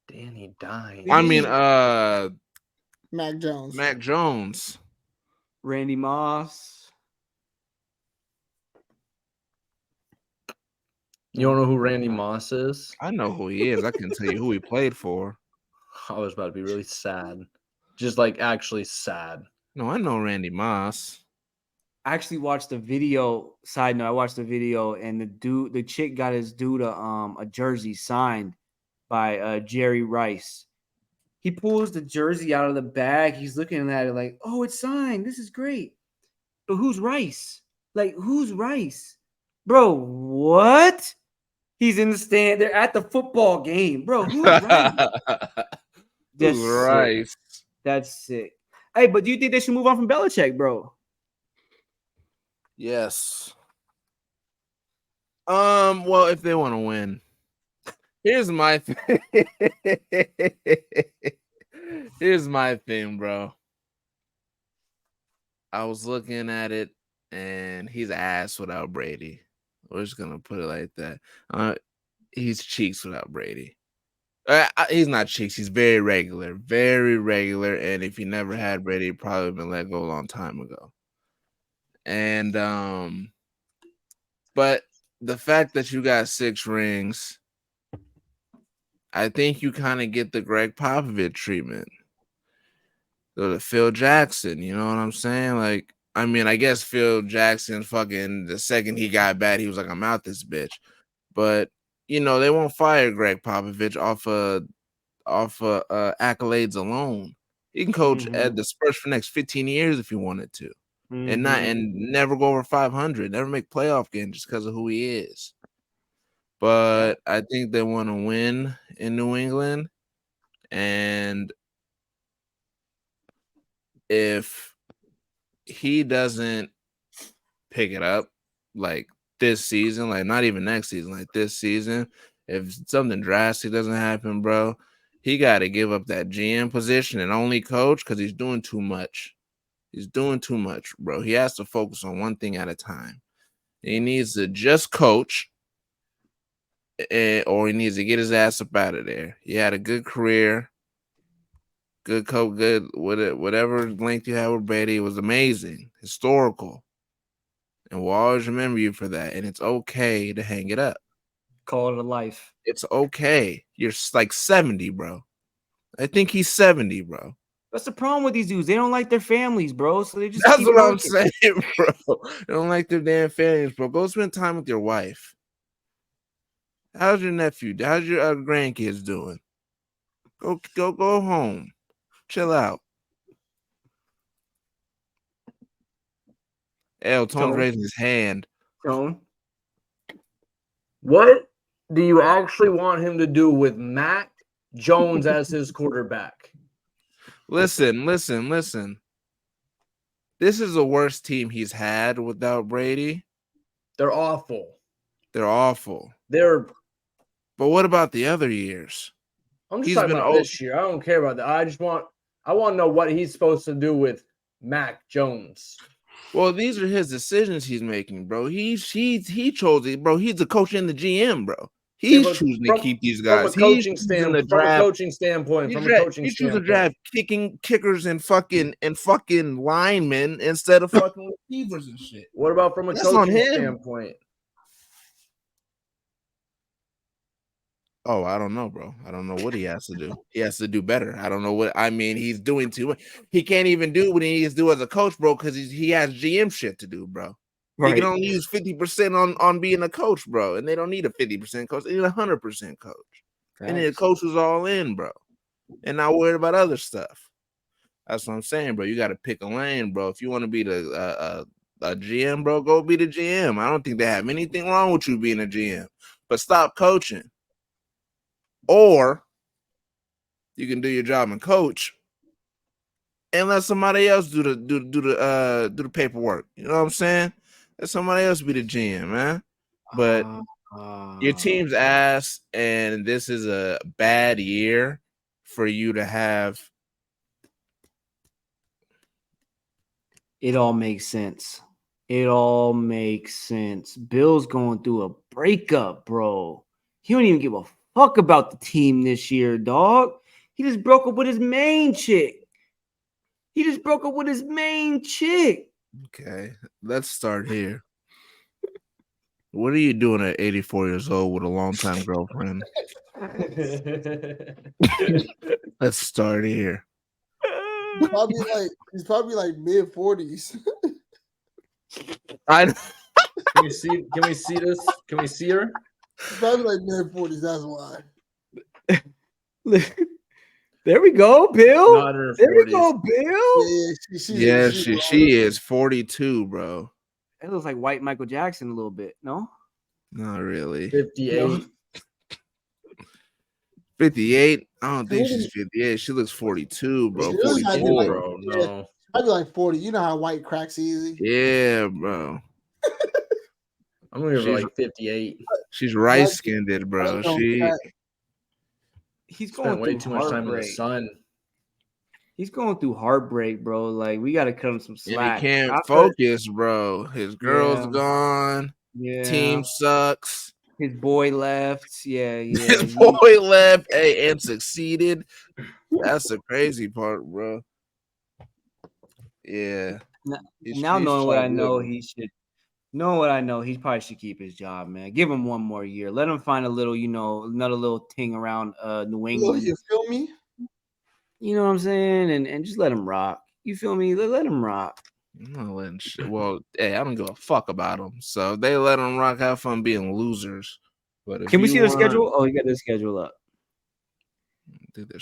Danny Dimes. I mean, Mac Jones. Randy Moss. You don't know who Randy Moss is? I know who he is. I can tell you who he played for. I was about to be really sad. Just like actually sad. No, I know Randy Moss. I actually watched the video. Side note, I watched the video, and the chick got his dude a jersey signed by Jerry Rice. He pulls the jersey out of the bag. He's looking at it like, oh, it's signed. This is great. But who's Rice? Like, who's Rice? Bro, what? He's in the stand. They're at the football game. Bro, who's Rice? Who's Rice? That's sick. Hey, but do you think they should move on from Belichick, bro? Yes. Well, if they want to win. Here's my thing. Here's my thing, bro. I was looking at it, and he's ass without Brady. We're just gonna put it like that. He's cheeks without Brady. He's not cheeks. He's very regular. And if he never had Brady, he'd probably been let go a long time ago. And but the fact that you got 6 rings, I think you kind of get the Greg Popovich treatment. Go to Phil Jackson, you know what I'm saying? Like, I mean, I guess Phil Jackson fucking the second he got bad, he was like, I'm out this bitch. But you know, they won't fire Greg Popovich off accolades alone. He can coach at the Spurs for the next 15 years if he wanted to. And never go over 500, never make playoff games just because of who he is. But I think they want to win in New England. And if he doesn't pick it up like this season, like not even next season, like this season, if something drastic doesn't happen, bro, he got to give up that GM position and only coach because he's doing too much. He's doing too much, bro. He has to focus on one thing at a time. He needs to just coach, or he needs to get his ass up out of there. He had a good career, good coach, good whatever length you had with Brady. It was amazing, historical, and we'll always remember you for that. And it's okay to hang it up. Call it a life. It's okay. You're like 70, bro. I think he's 70, bro. That's the problem with these dudes. They don't like their families, bro. So they just That's what I'm saying, bro. They don't like their damn families, bro. Go spend time with your wife. How's your nephew? How's your grandkids doing? Go home. Chill out. Tone's raising his hand. Tone. What do you actually want him to do with Mac Jones as his quarterback? Listen. This is the worst team he's had without Brady. They're awful. But what about the other years? I'm just talking about this year. I don't care about that. I just want I want to know what he's supposed to do with Mac Jones. Well, these are his decisions he's making, bro. He chose it, bro. He's the coach and the GM, bro. He's choosing to keep these guys. From a coaching standpoint, he's choosing to draft kickers and fucking linemen instead of fucking receivers and shit. What about from a coaching standpoint? Oh, I don't know, bro. I don't know what he has to do. He has to do better. I don't know what. I mean, he's doing too much. He can't even do what he needs to do as a coach, bro, because he has GM shit to do, bro. Right. He can only use 50% on being a coach, bro, and they don't need a 50% coach. They need a 100% coach. Thanks. And then the coach was all in, bro, and not worried about other stuff. That's what I'm saying, bro. You got to pick a lane, bro. If you want to be a GM, bro, go be the GM. I don't think they have anything wrong with you being a GM, but stop coaching. Or you can do your job and coach, and let somebody else do the paperwork. You know what I'm saying? Let somebody else be the GM, man. But your team's ass, and this is a bad year for you to have. It all makes sense. It all makes sense. Bill's going through a breakup, bro. He don't even give a fuck about the team this year, dog. He just broke up with his main chick. Okay, let's start here. What are you doing at 84 years old with a longtime girlfriend? Let's start here. He's probably like mid-40s. Can we see this? Can we see her? He's probably like mid-40s. That's why. There we go, Bill. Not her 40s. There we go, Bill. Yeah, she is 42, bro. It looks like white Michael Jackson a little bit, no? Not really. 58. No. 58? I don't think she's 58. She looks 42, bro. 44, bro. No. I'd be like 40. You know how white cracks easy. Yeah, bro. I'm gonna give her like 58. She's rice-skinned, bro. He's going way too much time in the sun. He's going through heartbreak, bro. Like, we got to cut him some slack. He can't focus, bro. His girl's gone. Yeah. Team sucks. His boy left. Yeah. His boy left, and succeeded. That's the crazy part, bro. Yeah. Now knowing what I know, he probably should keep his job, man. Give him one more year. Let him find a little, another little ting around New England. You feel me? You know what I'm saying? And just let him rock. You feel me? Let him rock. I'm not letting shit. Well, hey, I don't give a fuck about them. So they let them rock. Have fun being losers. But can we see the schedule? Oh, you got the schedule up.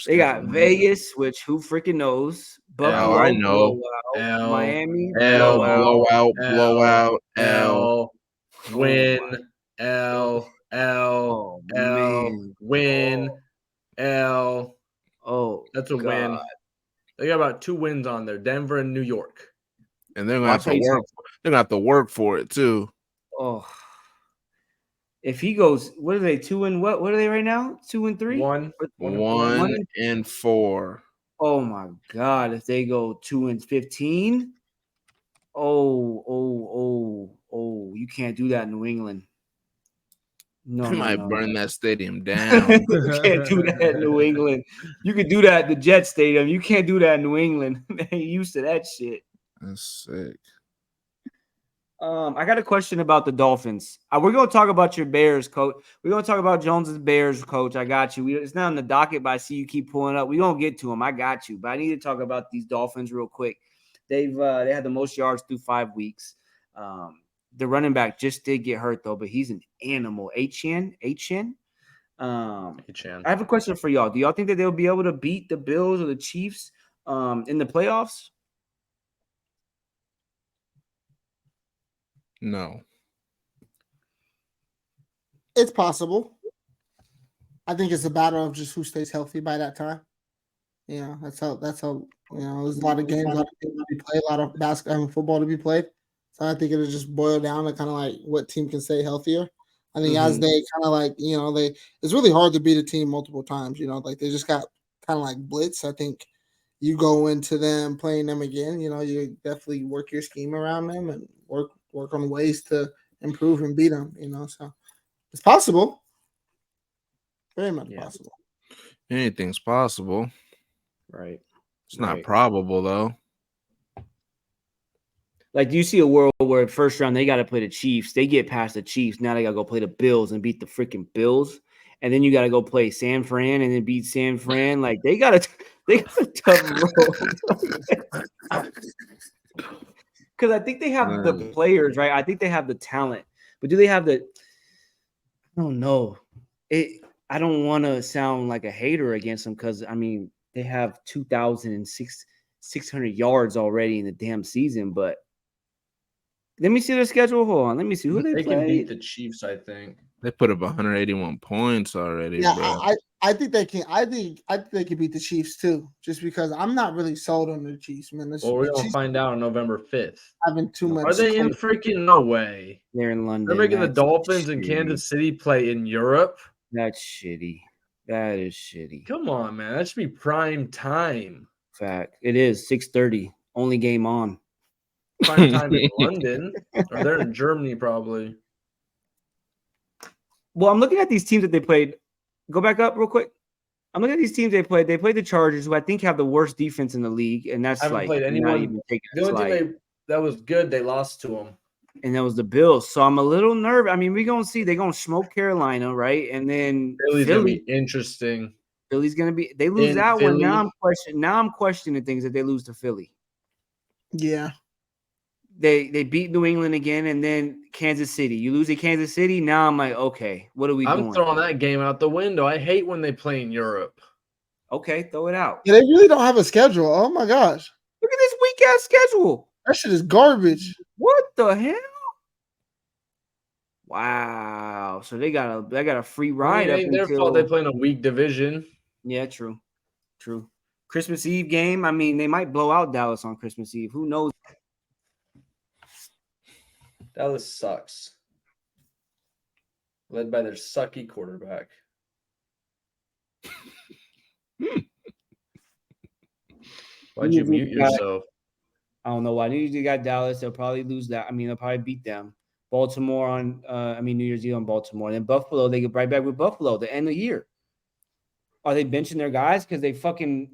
They got Vegas, which who freaking knows? Buffalo, I know. Miami, blowout. Win, win, L. Oh, that's a win. They got about 2 wins on there: Denver and New York. And they're gonna have to work. They're gonna have to work for it too. Oh, if he goes, what are they? 2 and what? What are they right now? 2 and 3. 1 and 4. Oh my God! If they go 2 and 15, oh! You can't do that in New England. No, you might burn that stadium down. You can't do that in New England. You could do that at the Jet Stadium. You can't do that in New England. They ain't used to that shit. That's sick. I got a question about the Dolphins. We're going to talk about your Bears, coach. We're going to talk about Jones's Bears, coach. I got you. It's not on the docket, but I see you keep pulling up. We're going to get to them. I got you. But I need to talk about these Dolphins real quick. They had the most yards through 5 weeks. The running back just did get hurt, though, but he's an animal. H-Chan? I have a question for y'all. Do y'all think that they'll be able to beat the Bills or the Chiefs in the playoffs? No. It's possible. I think it's a battle of just who stays healthy by that time. That's how there's a lot of games to be played, a lot of basketball and football to be played. So I think it'll just boil down to kind of like what team can stay healthier. I think as they kind of like, it's really hard to beat a team multiple times, like they just got kind of like blitz. I think you go into them playing them again. You definitely work your scheme around them and work on ways to improve and beat them. So it's possible, very much possible. Anything's possible, right? It's not probable though. Like, do you see a world where first round they got to play the Chiefs? They get past the Chiefs. Now they got to go play the Bills and beat the freaking Bills. And then you got to go play San Fran and then beat San Fran. Like, they got a tough road. Because I think they have the players, right? I think they have the talent. But do they have the – I don't know. I don't want to sound like a hater against them because, I mean, they have 2,600 yards already in the damn season, but – let me see their schedule. Hold on. Let me see who they play. Can beat the Chiefs, I think. They put up 181 points already. Yeah, bro. I think they can. I think they can beat the Chiefs too. Just because I'm not really sold on the Chiefs, man. Well, we're gonna find out on November 5th. Having too much. Are they in freaking no way? They're in London. They're making the Dolphins and Kansas City play in Europe. That's shitty. That is shitty. Come on, man. That should be prime time. Fact. It is 6:30. Only game on. Prime time in London, or they're in Germany probably. Well, I'm looking at these teams that they played. Go back up real quick. I'm looking at these teams they played. They played the Chargers, who I think have the worst defense in the league, and that's haven't like played anyone. The only team that was good, they lost to them, and that was the Bills. So I'm a little nervous. I mean, we're gonna see. They're gonna smoke Carolina, right? And then Philly's gonna be interesting. Philly's gonna be. They lose that one. Now I'm questioning things that they lose to Philly. Yeah. They beat New England again, and then Kansas City. You lose to Kansas City. Now I'm like, okay, what are we doing? I'm throwing that game out the window. I hate when they play in Europe. Okay, throw it out. Yeah, they really don't have a schedule. Oh my gosh. Look at this weak ass schedule. That shit is garbage. What the hell? Wow. So they got a free ride. It ain't their fault they play in a weak division. Yeah, true. Christmas Eve game. I mean, they might blow out Dallas on Christmas Eve. Who knows? Dallas sucks. Led by their sucky quarterback. Why'd you mute yourself? I don't know why. New Year's Eve got Dallas. They'll probably lose that. I mean, they'll probably beat them. Baltimore on New Year's Eve on Baltimore. Then Buffalo, they get right back with Buffalo the end of the year. Are they benching their guys because they fucking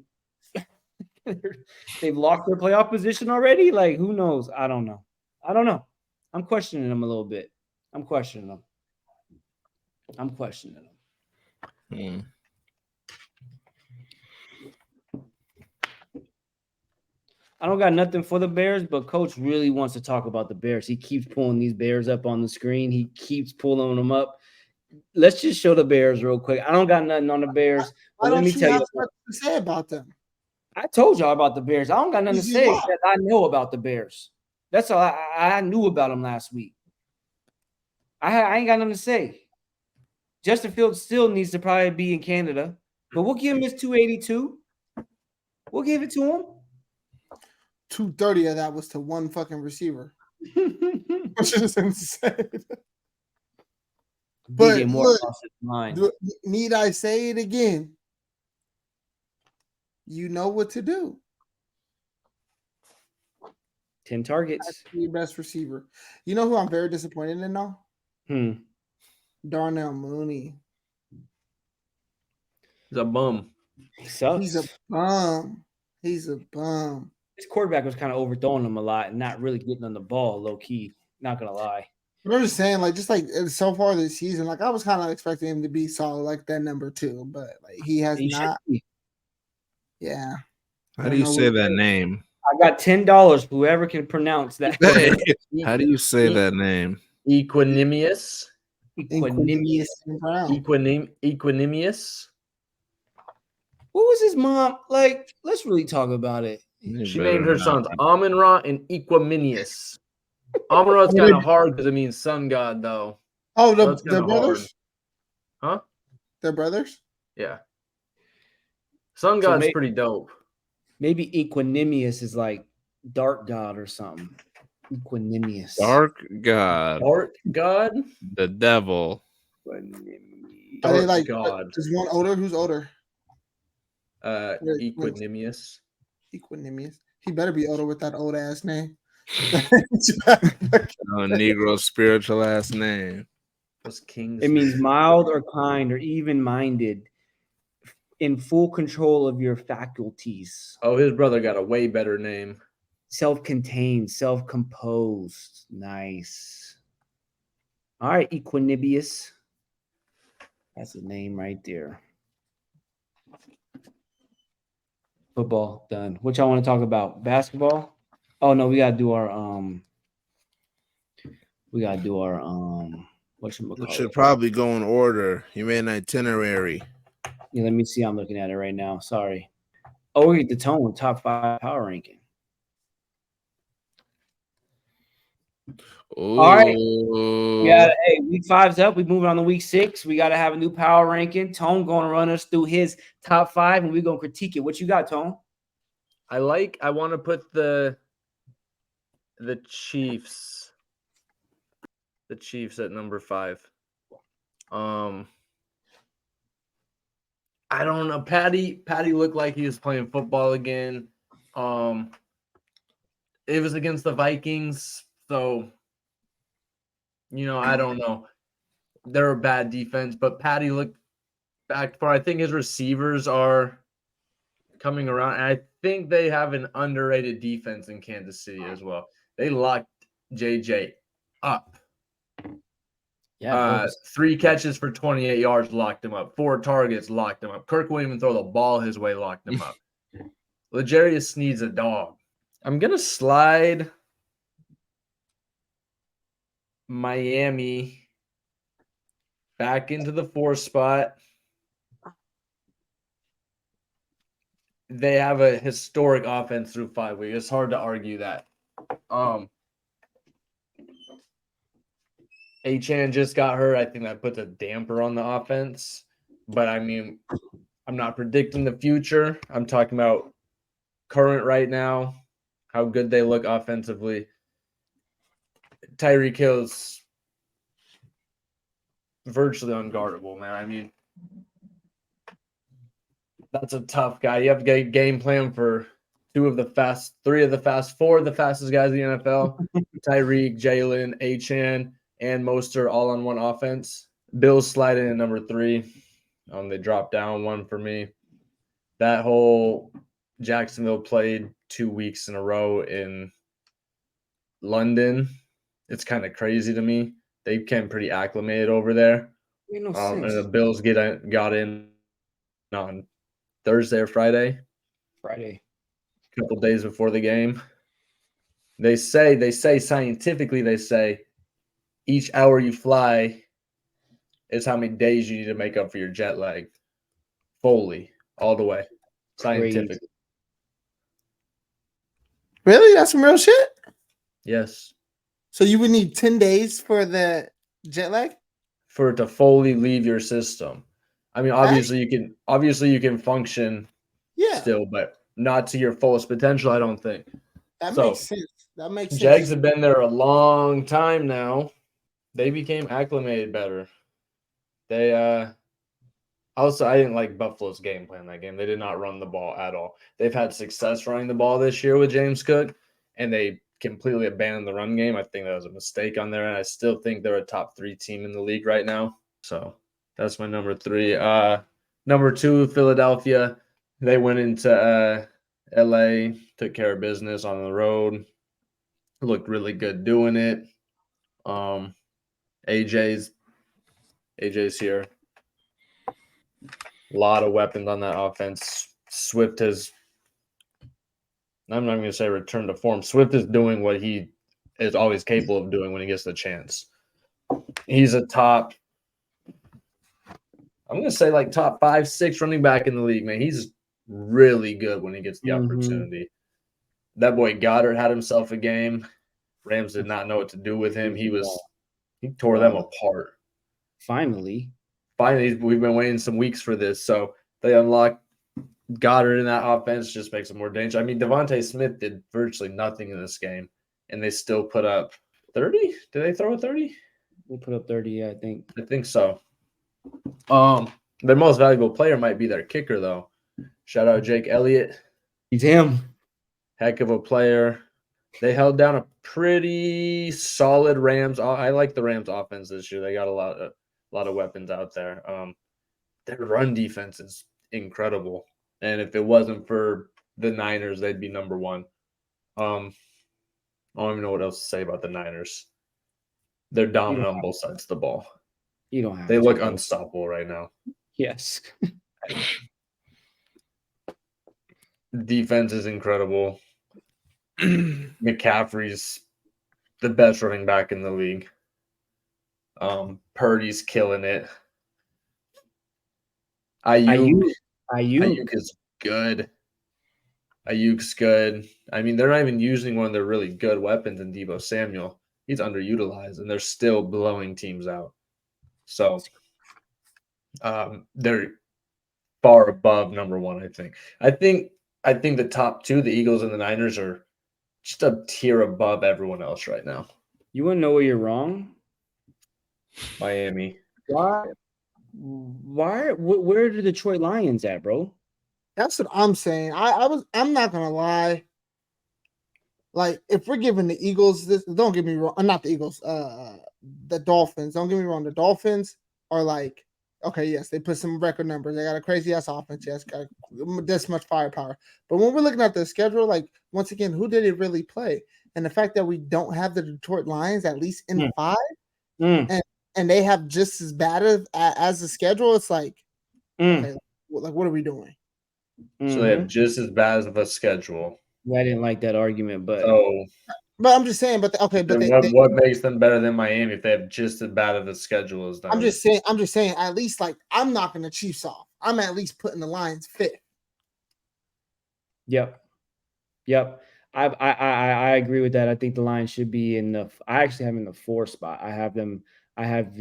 they've locked their playoff position already? Like, who knows? I don't know. I'm questioning them a little bit. I'm questioning them. I don't got nothing for the Bears, but Coach really wants to talk about the Bears. He keeps pulling these Bears up on the screen. He keeps pulling them up. Let's just show the Bears real quick. I don't got nothing on the Bears. But let me tell you what to say about them. I told y'all about the Bears. I don't got nothing to say except I know about the Bears. That's all I knew about them last week. I ain't got nothing to say. Justin Fields still needs to probably be in Canada, but we'll give him his 282. We'll give it to him. 230 of that was to one fucking receiver. Which is insane. But look, need I say it again? You know what to do. 10 targets. That's your best receiver. You know who I'm very disappointed in now? Darnell Mooney. He's a bum. He's a bum. His quarterback was kind of overthrowing him a lot and not really getting on the ball, low key. Not gonna lie. I'm just saying, like so far this season, like I was kind of expecting him to be solid, like that number 2, but like he has not. Yeah. How do you say that name? I got $10. Whoever can pronounce that. How do you say that name? Equanimous. Equanimous. What was his mom like? Let's really talk about it. She named her sons Amon-Ra and Equanimous. Amon-Ra's kind of hard because it means sun god, though. Oh, they're brothers? Huh? They're brothers? Yeah. Sun god's pretty dope. Maybe Equanimous is like dark god or something. Equanimous. Dark god. The devil. Are they like God? Is one older? Who's older? Equanimous. Equanimous. He better be older with that old ass name. Negro spiritual ass name. Was kings. It means mild or kind or even-minded, in full control of your faculties. Oh, his brother got a way better name. Self-contained, self-composed. Nice. All right, Equanibius. That's the name right there. Football done. What y'all want to talk about? Basketball? Oh no, we gotta do our We should probably go in order. You made an itinerary. Yeah, let me see. I'm looking at it right now. Sorry. Oh, we get the tone top 5 power ranking. Ooh. All right. Hey, week 5's up. We moving on to week 6. We got to have a new power ranking. Tone going to run us through his top 5, and we're going to critique it. What you got, Tone? I want to put the Chiefs. The Chiefs at number 5. I don't know. Patty looked like he was playing football again. It was against the Vikings, so I don't know. They're a bad defense, but Patty looked back for. I think his receivers are coming around. And I think they have an underrated defense in Kansas City as well. They locked JJ up. Yeah. 3 catches for 28 yards, locked him up. 4 targets, locked him up. Kirk wouldn't even throw the ball his way, locked him up. L'Jarius needs a dog. I'm going to slide Miami back into the 4 spot. They have a historic offense through 5 weeks. It's hard to argue that. Achane just got hurt. I think that puts a damper on the offense. But, I mean, I'm not predicting the future. I'm talking about current right now, how good they look offensively. Tyreek Hill's virtually unguardable, man. I mean, that's a tough guy. You have to get a game plan for 4 of the fastest guys in the NFL. Tyreek, Jalen, Achane, and Mostert all on one offense. Bills slide in at number 3. They dropped down 1 for me. That whole Jacksonville played 2 weeks in a row in London. It's kind of crazy to me. They came pretty acclimated over there. And the Bills got in on Thursday or Friday. Friday. A couple days before the game. They say scientifically, each hour you fly is how many days you need to make up for your jet lag. Fully, all the way. Scientifically. Really? That's some real shit? Yes. So you would need 10 days for the jet lag? For it to fully leave your system. I mean, obviously you can function still, but not to your fullest potential, I don't think. That makes sense. Jags have been there a long time now. They became acclimated better. They also, I didn't like Buffalo's game plan that game. They did not run the ball at all. They've had success running the ball this year with James Cook, and they completely abandoned the run game. I think that was a mistake on their end. I still think they're a top 3 team in the league right now. So that's my number 3. Number 2, Philadelphia. They went into LA, took care of business on the road. Looked really good doing it. AJ's here. A lot of weapons on that offense. Swift has, I'm not going to say return to form. Swift is doing what he is always capable of doing when he gets the chance. He's a top, I'm going to say like top 5, 6 running back in the league, man. He's really good when he gets the opportunity. That boy Goddard had himself a game. Rams did not know what to do with him. He tore them apart. Finally, we've been waiting some weeks for this. So they unlocked Goddard in that offense, just makes it more dangerous. I mean, Devontae Smith did virtually nothing in this game, and they still put up 30. Did they throw a 30? They put up 30, I think. I think so. Their most valuable player might be their kicker, though. Shout out Jake Elliott. He's him. heck of a player. They held down a pretty solid Rams. I like the Rams offense this year. They got a lot of weapons out there. Their run defense is incredible. And if it wasn't for the Niners, they'd be number one. I don't even know what else to say about the Niners. They're dominant on both sides of the ball. You don't have They look unstoppable right now. Yes. Defense is incredible. McCaffrey's the best running back in the league. Purdy's killing it. Ayuk is good. Ayuk's good. I mean, they're not even using one of their really good weapons in Deebo Samuel. He's underutilized, and they're still blowing teams out. So they're far above number one, I think. I think the top two, the Eagles and the Niners, are just a tier above everyone else right now. You want to know where you're wrong? Miami. Why? Where are the Detroit Lions at, bro? That's what I'm saying. I'm not gonna lie. Like, if we're giving the Eagles this, don't get me wrong. Not the Eagles. The Dolphins. Don't get me wrong. The Dolphins are like, okay, yes, they put some record numbers. They got a crazy ass offense. Yes, got this much firepower. But when we're looking at the schedule, like, once again, who did it really play? And the fact that we don't have the Detroit Lions at least in the 5, and they have just as bad as the schedule, it's like, okay, like, what are we doing? So they have just as bad of a schedule. I didn't like that argument, but I'm just saying. But what makes them better than Miami if they have just as bad of a schedule as them? I'm just saying. At least, like, I'm knocking the Chiefs off. I'm at least putting the Lions 5th. Yep. I agree with that. I think the Lions should be in the. I actually have them in the 4 spot. I have them. I have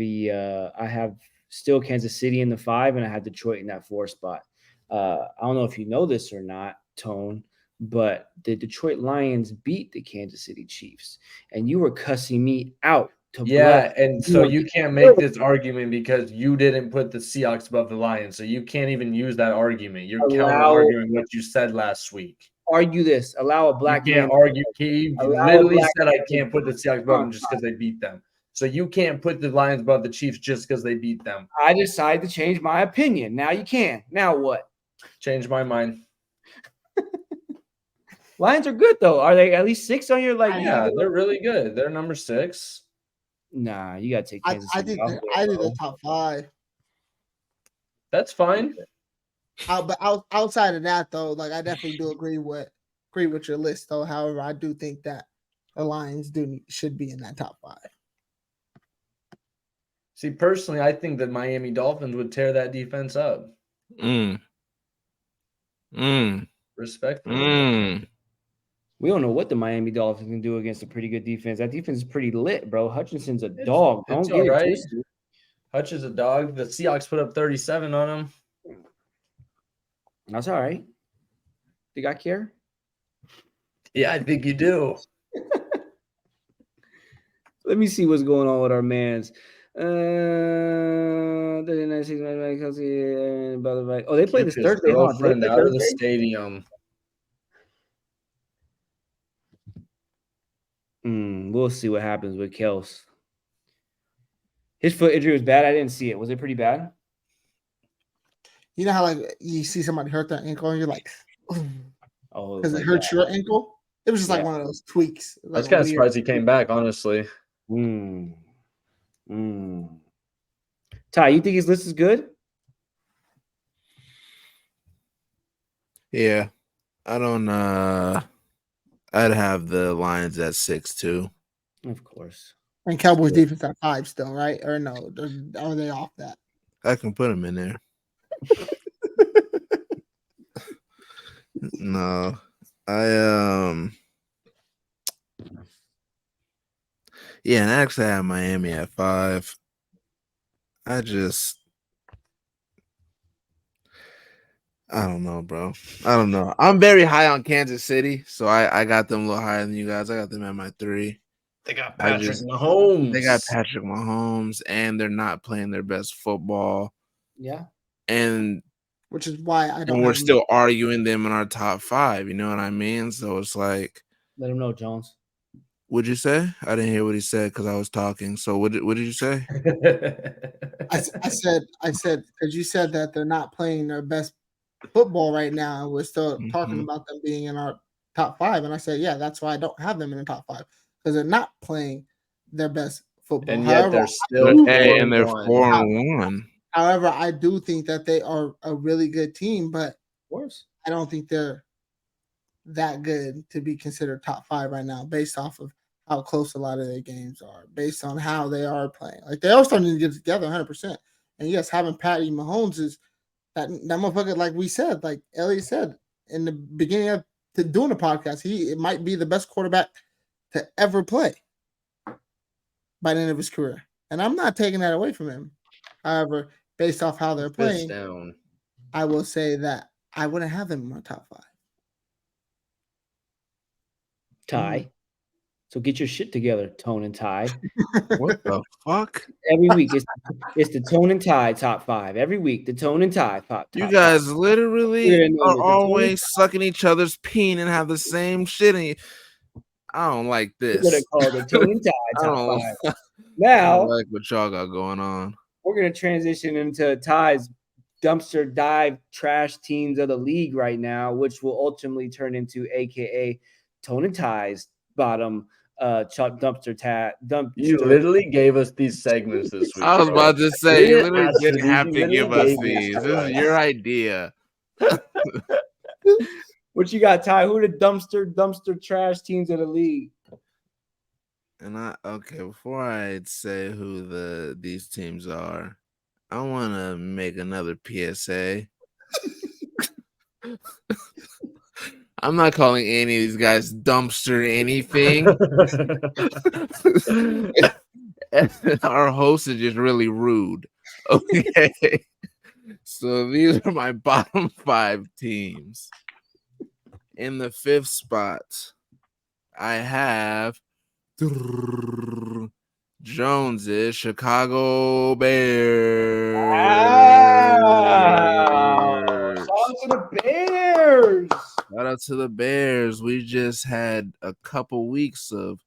still Kansas City in the 5, and I have Detroit in that 4 spot. I don't know if you know this or not, Tone, but the Detroit Lions beat the Kansas City Chiefs, and you were cussing me out. And so you can't make this argument because you didn't put the Seahawks above the Lions, so you can't even use that argument. You're counter-arguing what you said last week. Argue this. Allow a black man. You can't argue. He literally said I can't put the Seahawks above them just because they beat them. So you can't put the Lions above the Chiefs just because they beat them. I decided to change my opinion. Now you can. Now what? Change my mind. Lions are good though. Are they at least 6 on your like? Yeah, they're really good. They're number 6. Nah, you gotta take Kansas City. I did the top 5. That's fine. But outside of that, though, like, I definitely do agree with your list, though. However, I do think that the Lions should be in that top 5. See, personally, I think that Miami Dolphins would tear that defense up. Respectfully. We don't know what the Miami Dolphins can do against a pretty good defense. That defense is pretty lit, bro. Hutchinson's a dog. It's all right. Hutch is a dog. The Seahawks put up 37 on him. That's all right. Think I care? Yeah, I think you do. Let me see what's going on with our mans. They play this Thursday. Girlfriend out of the stadium. We'll see what happens with Kels. His foot injury was bad. I didn't see it. Was it pretty bad? You know how, like, you see somebody hurt their ankle and you're like, oh, because it hurts your ankle? It was just like one of those tweaks. I was kind of surprised he came back, honestly. Ty, you think his list is good? Yeah. I don't I'd have the Lions at 6 too. Of course. And Cowboys defense at 5 still, right? Or no? Are they off that? I can put them in there. No. Yeah, and actually I have Miami at 5. I don't know, bro. I don't know. I'm very high on Kansas City, so I got them a little higher than you guys. I got them at my 3. They got Patrick Mahomes. And they're not playing their best football. Yeah. And which is why I don't. And we're still arguing them in our top 5. You know what I mean? So it's like, let him know, Jones. What'd you say? I didn't hear what he said because I was talking. So what did you say? I said because you said that they're not playing their best football right now. We're still talking about them being in our top 5, and I said, yeah, that's why I don't have them in the top 5 because they're not playing their best football. And yet they're still 4-1. However, I do think that they are a really good team, but of course, I don't think they're that good to be considered top 5 right now, based off of how close a lot of their games are, based on how they are playing. Like they are starting to get together 100%. And yes, having Patty Mahomes is that motherfucker. Like we said, like Elliot said in the beginning of doing the podcast, it might be the best quarterback to ever play by the end of his career. And I'm not taking that away from him. However, based off how they're playing, I will say that I wouldn't have them in my top 5. Ty. So get your shit together, Tone and Ty. What the fuck? Every week it's the Tone and Ty top 5. Every week the Tone and Ty top. You guys literally are always sucking each other's peen and have the same shit in you. I don't like this. We're gonna call the Tone and Ty top 5. Now, I don't like what y'all got going on. We're gonna transition into Ty's dumpster dive trash teams of the league right now, which will ultimately turn into AKA Tone and Ty's bottom dumpster. You literally gave us these segments this week. I was about to say you literally didn't have to give us these. This is your idea. What you got, Ty? Who the dumpster trash teams of the league? And before I say who these teams are, I want to make another PSA. I'm not calling any of these guys dumpster anything. Our host is just really rude. Okay. So these are my bottom 5 teams. In the 5th spot, I have Jones's Chicago Bears. Wow. Shout out to the Bears. Shout out to the Bears. We just had a couple weeks of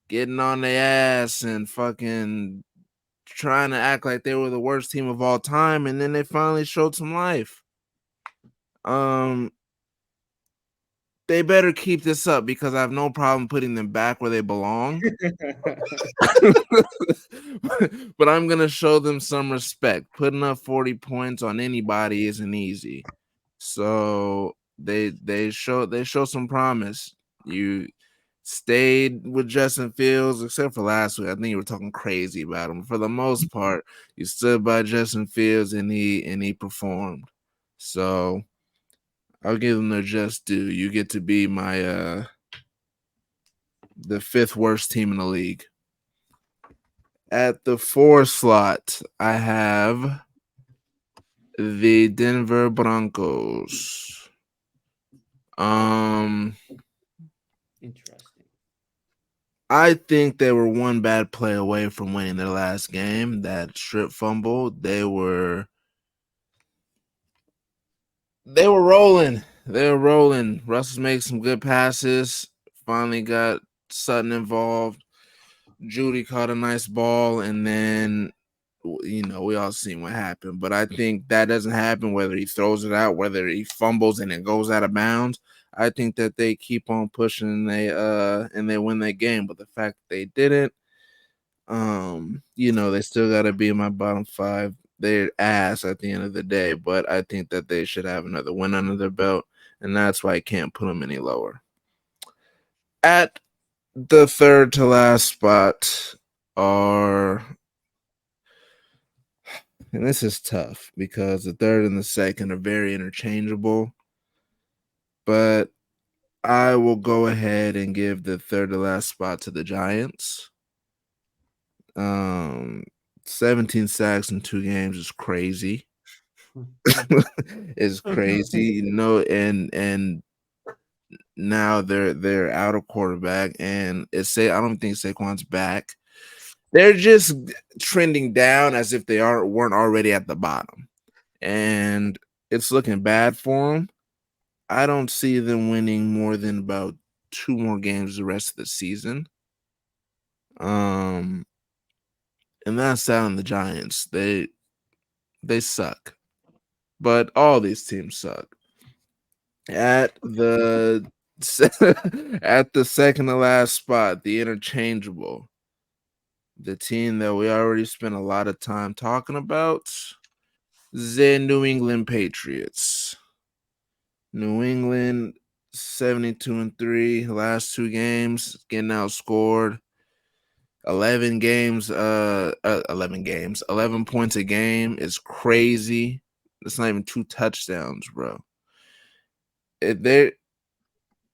getting on their ass and fucking trying to act like they were the worst team of all time, and then they finally showed some life. They better keep this up because I have no problem putting them back where they belong. But I'm gonna show them some respect. Putting up 40 points on anybody isn't easy. So they show some promise. You stayed with Justin Fields, except for last week. I think you were talking crazy about him. For the most part, you stood by Justin Fields and he performed. So I'll give them their just due. You get to be my the 5th worst team in the league. At the 4th slot, I have the Denver Broncos. Interesting. I think they were one bad play away from winning their last game. That strip fumble, they were rolling. They were rolling. Russell made some good passes. Finally got Sutton involved. Judy caught a nice ball, and then we all seen what happened. But I think that doesn't happen whether he throws it out, whether he fumbles and it goes out of bounds. I think that they keep on pushing and they win that game. But the fact that they didn't, they still got to be in my bottom 5. They're ass at the end of the day, but I think that they should have another win under their belt, and that's why I can't put them any lower. At the 3rd to last spot and this is tough because the 3rd and the 2nd are very interchangeable, but I will go ahead and give the 3rd to last spot to the Giants. 17 sacks in 2 games is crazy. It's crazy, and now they're out of quarterback, and I don't think Saquon's back. They're just trending down as if they weren't already at the bottom. And it's looking bad for them. I don't see them winning more than about 2 more games the rest of the season. And that's down the Giants. They suck. But all these teams suck. At the second to last spot, the interchangeable. The team that we already spent a lot of time talking about, the New England Patriots. New England 72-3, last 2 games, getting outscored. 11 points a game is crazy. It's not even 2 touchdowns, bro. They're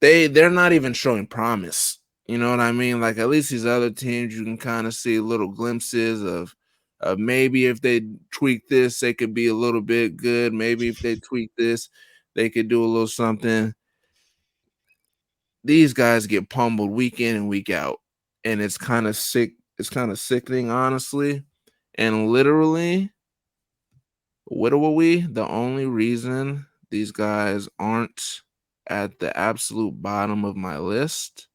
not even showing promise. You know what I mean? Like, at least these other teams, you can kind of see little glimpses of maybe if they tweak this, they could be a little bit good. Maybe if they tweak this, they could do a little something. These guys get pummeled week in and week out, and it's kind of sick. It's kind of sickening, honestly. And literally, what are we? The only reason these guys aren't at the absolute bottom of my list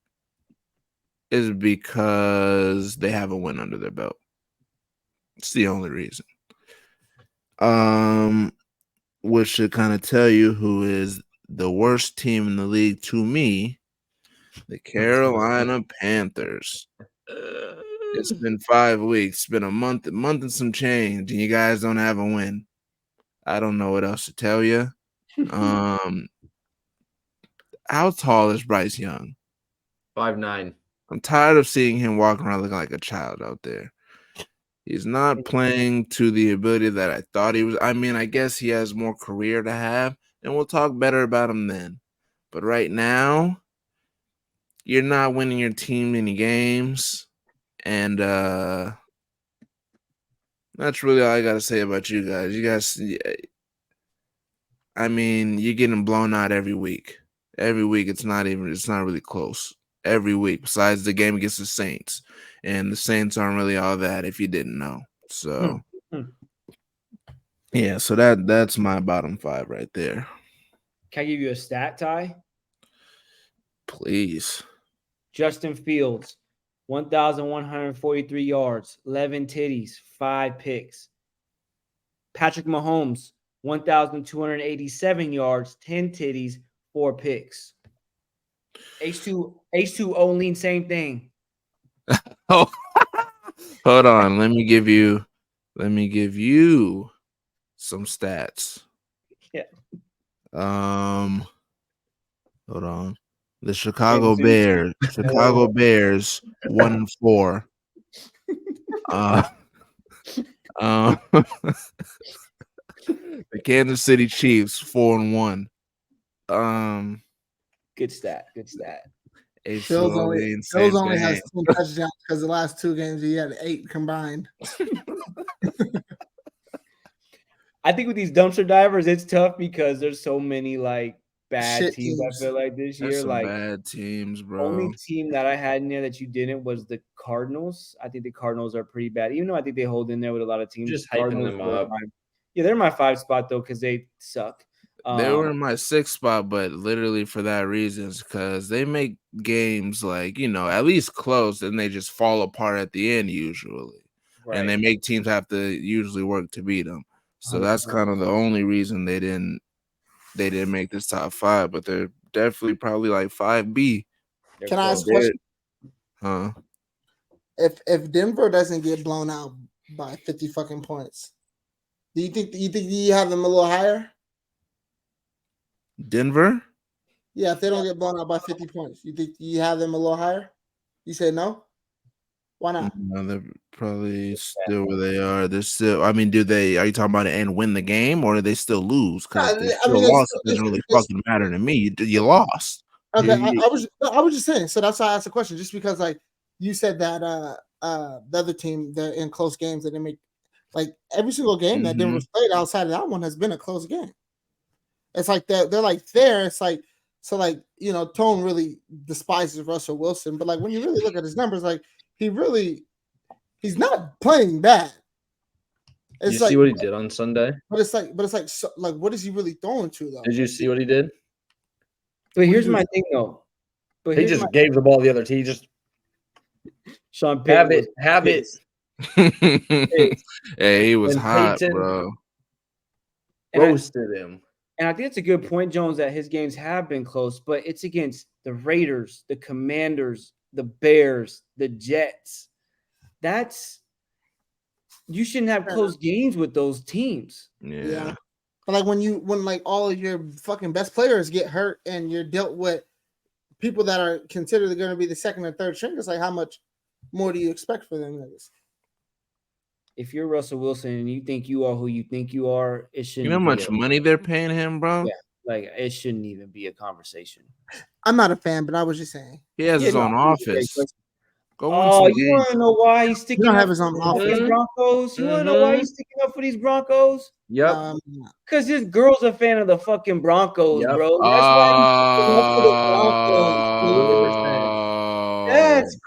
is because they have a win under their belt. It's the only reason. Which should kind of tell you who is the worst team in the league to me, the Carolina Panthers. It's been 5 weeks. It's been a month and some change, and you guys don't have a win. I don't know what else to tell you. How tall is Bryce Young? 5'9". I'm tired of seeing him walking around looking like a child out there. He's not playing to the ability that I thought he was. I mean, I guess he has more career to have, and we'll talk better about him then. But right now, you're not winning your team any games, and that's really all I got to say about you guys. You guys, I mean, you're getting blown out every week. Every week, it's not really close. Every week, besides the game against the Saints. And the Saints aren't really all that if you didn't know. So, yeah, so that's my bottom 5 right there. Can I give you a stat, Ty? Please. Justin Fields, 1,143 yards, 11 titties, 5 picks. Patrick Mahomes, 1,287 yards, 10 titties, 4 picks. H2O lean, same thing. Oh, hold on. Let me give you some stats. Yeah. Hold on. The Chicago Bears 1-4. The Kansas City Chiefs 4-1. Good stat. Phil's only has 2 touchdowns because the last 2 games he had 8 combined. I think with these dumpster divers, it's tough because there's so many like bad teams. I feel like this year, some like bad teams, bro. Only team that I had in there that you didn't was the Cardinals. I think the Cardinals are pretty bad, even though I think they hold in there with a lot of teams. Just hyping them up. Yeah, they're my 5 spot though because they suck. They were in my 6th spot, but literally for that reason, because they make games like, at least close, and they just fall apart at the end usually. Right. And they make teams have to usually work to beat them. So 100%. That's kind of the only reason they didn't make this top 5, but they're definitely probably like 5B. Can I ask a question? Huh? If Denver doesn't get blown out by 50 fucking points, do you think you have them a little higher? Denver? Yeah, if they don't get blown out by 50 points, you think you have them a little higher? You said no? Why not? No, they're probably still where they are. They're still. I mean, are you talking about it and win the game, or do they still lose? Because they still lost. It doesn't really fucking matter to me. You lost. Okay, I was just saying. So that's why I asked the question. Just because, like, you said that the other team, they're in close games, that they make, like, every single game that Denver's played outside of that one has been a close game. It's like they're like there. It's like, so, like, Tone really despises Russell Wilson, but like when you really look at his numbers, like he's not playing bad. Did you see what he did on Sunday? But it's like, so, like, what is he really throwing to though? Did you see what he did? But here's my thing though. But he just gave the ball to the other team. He just Sean Payton have it. Hey, he was hot, Payton bro. Roasted him. And I think it's a good point, Jones, that his games have been close, but it's against the Raiders, the Commanders, the Bears, the Jets. You shouldn't have close games with those teams. Yeah. But like when like all of your fucking best players get hurt and you're dealt with people that are considered going to be the second and third string, it's like how much more do you expect for them? If you're Russell Wilson and you think you are who you think you are, it shouldn't. You know how much money they're paying him, bro? Yeah, like it shouldn't even be a conversation. I'm not a fan, but I was just saying he has his own office. You want to know why he's sticking up have his own for these Broncos? You want to know why he's sticking up for these Broncos? Yep. Because his girl's a fan of the fucking Broncos, bro. That's why he's sticking up for the Broncos. That's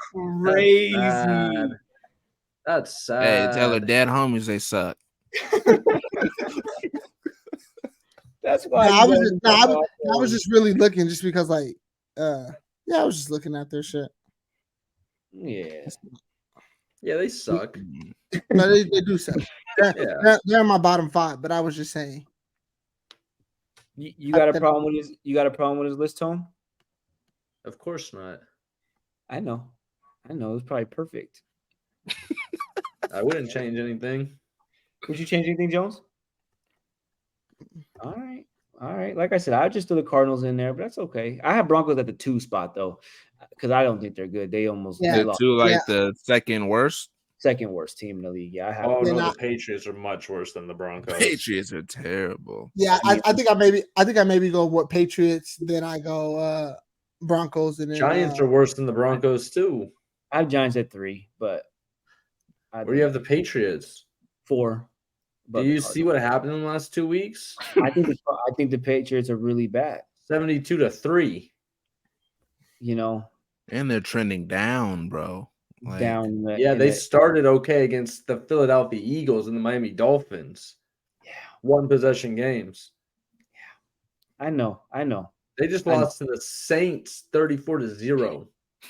crazy. That's sad. Hey, tell her dead homies they suck. That's why. I was just really looking just because, like, I was just looking at their shit. Yeah, they suck. No, they do suck. They're in my bottom 5, but I was just saying. You got a problem with his? You got a problem with his list, Tom? Of course not. I know. It's probably perfect. I wouldn't change anything. Would you change anything, Jones? All right. Like I said, I just threw the Cardinals in there, but that's okay. I have Broncos at the 2 spot though, because I don't think they're good. They almost the second worst team in the league. Yeah, I have. The Patriots are much worse than the Broncos. Patriots are terrible. Yeah, I think I maybe go with Patriots. Then I go Broncos, and then Giants are worse than the Broncos too. I have Giants at 3, but where do you have the Patriots? 4. Do you see what happened in the last 2 weeks? I think the Patriots are really bad. 72-3. You know, and they're trending down, bro. Like, they started okay against the Philadelphia Eagles and the Miami Dolphins. Yeah, 1 possession games. Yeah, I know. They just lost to the Saints 34-0.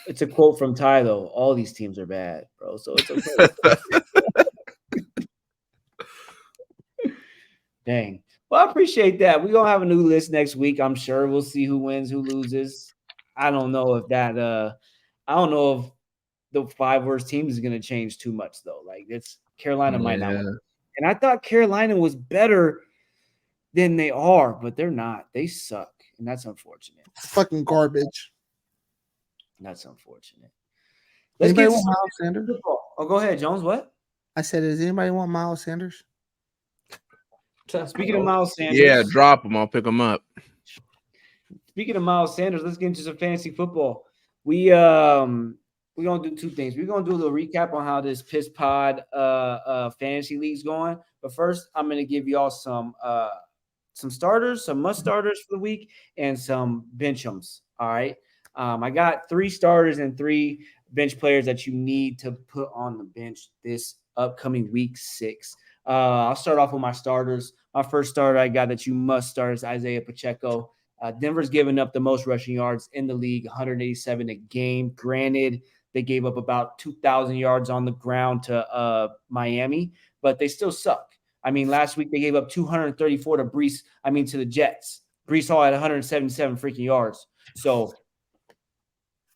It's a quote from Ty though. All these teams are bad, bro. So it's okay. Dang. Well, I appreciate that. We're gonna have a new list next week. I'm sure we'll see who wins, who loses. I don't know if the 5 worst teams is gonna change too much though. Like it's Carolina might not win. And I thought Carolina was better than they are, but they're not. They suck, and that's unfortunate. Fucking garbage. That's unfortunate. Let's get Miles Sanders. Oh, go ahead, Jones. What? I said, does anybody want Miles Sanders? Speaking of Miles Sanders, yeah, drop him. I'll pick him up. Speaking of Miles Sanders, let's get into some fantasy football. We're gonna do 2 things. We're gonna do a little recap on how this Piss Pod fantasy league's going. But first, I'm gonna give y'all some starters, some must starters for the week, and some benchums. All right. I got 3 starters and 3 bench players that you need to put on the bench this upcoming week 6. I'll start off with my starters. My first starter I got that you must start is Isaiah Pacheco. Denver's given up the most rushing yards in the league, 187 a game. Granted, they gave up about 2,000 yards on the ground to Miami, but they still suck. I mean, last week they gave up 234 to the Jets. Breece Hall had 177 freaking yards. So,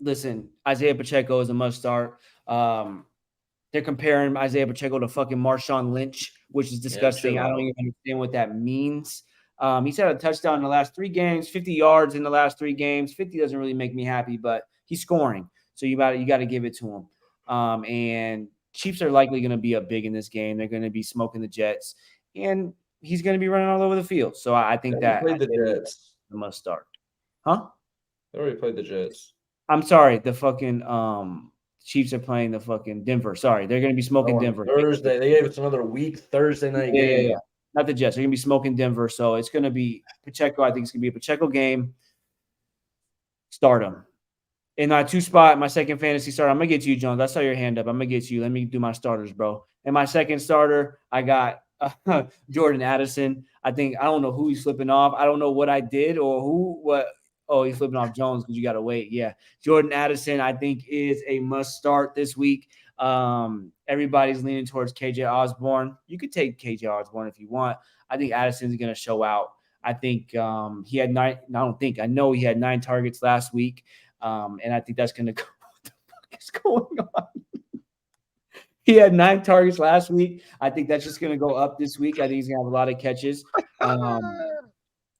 listen, Isaiah Pacheco is a must start. They're comparing Isaiah Pacheco to fucking Marshawn Lynch, which is disgusting. I don't even understand what that means. He's had a touchdown in the last 3 games, 50 yards in the last 3 games. 50 doesn't really make me happy, but he's scoring. So you got to give it to him. And Chiefs are likely going to be up big in this game. They're going to be smoking the Jets, and he's going to be running all over the field. So I think that played the Jets. The must start. Huh? They already played the Jets. I'm sorry. The fucking Chiefs are playing the fucking Denver. Sorry, they're going to be smoking Denver. Thursday. They gave us another week Thursday night game. Yeah. Not the Jets. They're going to be smoking Denver. So it's going to be Pacheco. I think it's going to be a Pacheco game. Start him. In my 2 spot, my second fantasy starter, I'm going to get you, Jones. I saw your hand up. I'm going to get you. Let me do my starters, bro. In my second starter, I got Jordan Addison. I don't know who he's flipping off. I don't know what I did or what. Oh, he's flipping off Jones because you got to wait. Yeah. Jordan Addison, I think, is a must start this week. Everybody's leaning towards KJ Osborne. You could take KJ Osborne if you want. I think Addison's going to show out. I think he had 9. I know he had 9 targets last week. And I think that's going to go. What the fuck is going on? He had 9 targets last week. I think that's just going to go up this week. I think he's going to have a lot of catches.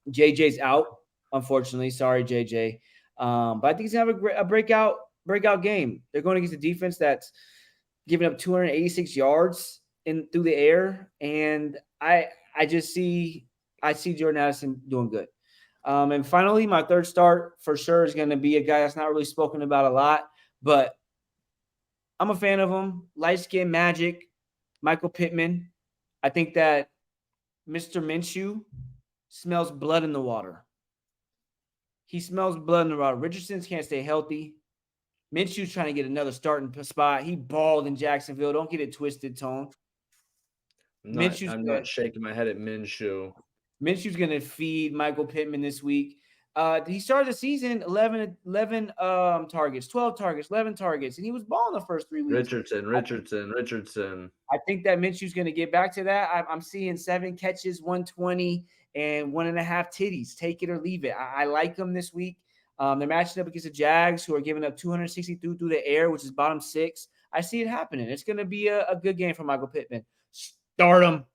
JJ's out, unfortunately. Sorry, JJ. But I think he's going to have a breakout game. They're going against a defense that's giving up 286 yards through the air. And I see Jordan Addison doing good. And finally, my third start for sure is going to be a guy that's not really spoken about a lot, but I'm a fan of him. Light skin magic, Michael Pittman. I think that Mr. Minshew smells blood in the water. He smells blood in the water. Richardson can't stay healthy. Minshew's trying to get another starting spot. He balled in Jacksonville. Don't get it twisted, Tone. I'm not shaking my head at Minshew. Minshew's going to feed Michael Pittman this week. He started the season 11 targets, 12 targets, 11 targets, and he was balling the first 3 weeks. Richardson. I think that Minshew's going to get back to that. I'm seeing 7 catches, 120, and 1.5 titties. Take it or leave it. I like him this week. They're matching up against the Jags, who are giving up 262 through the air, which is bottom 6. I see it happening. It's going to be a good game for Michael Pittman. Start him.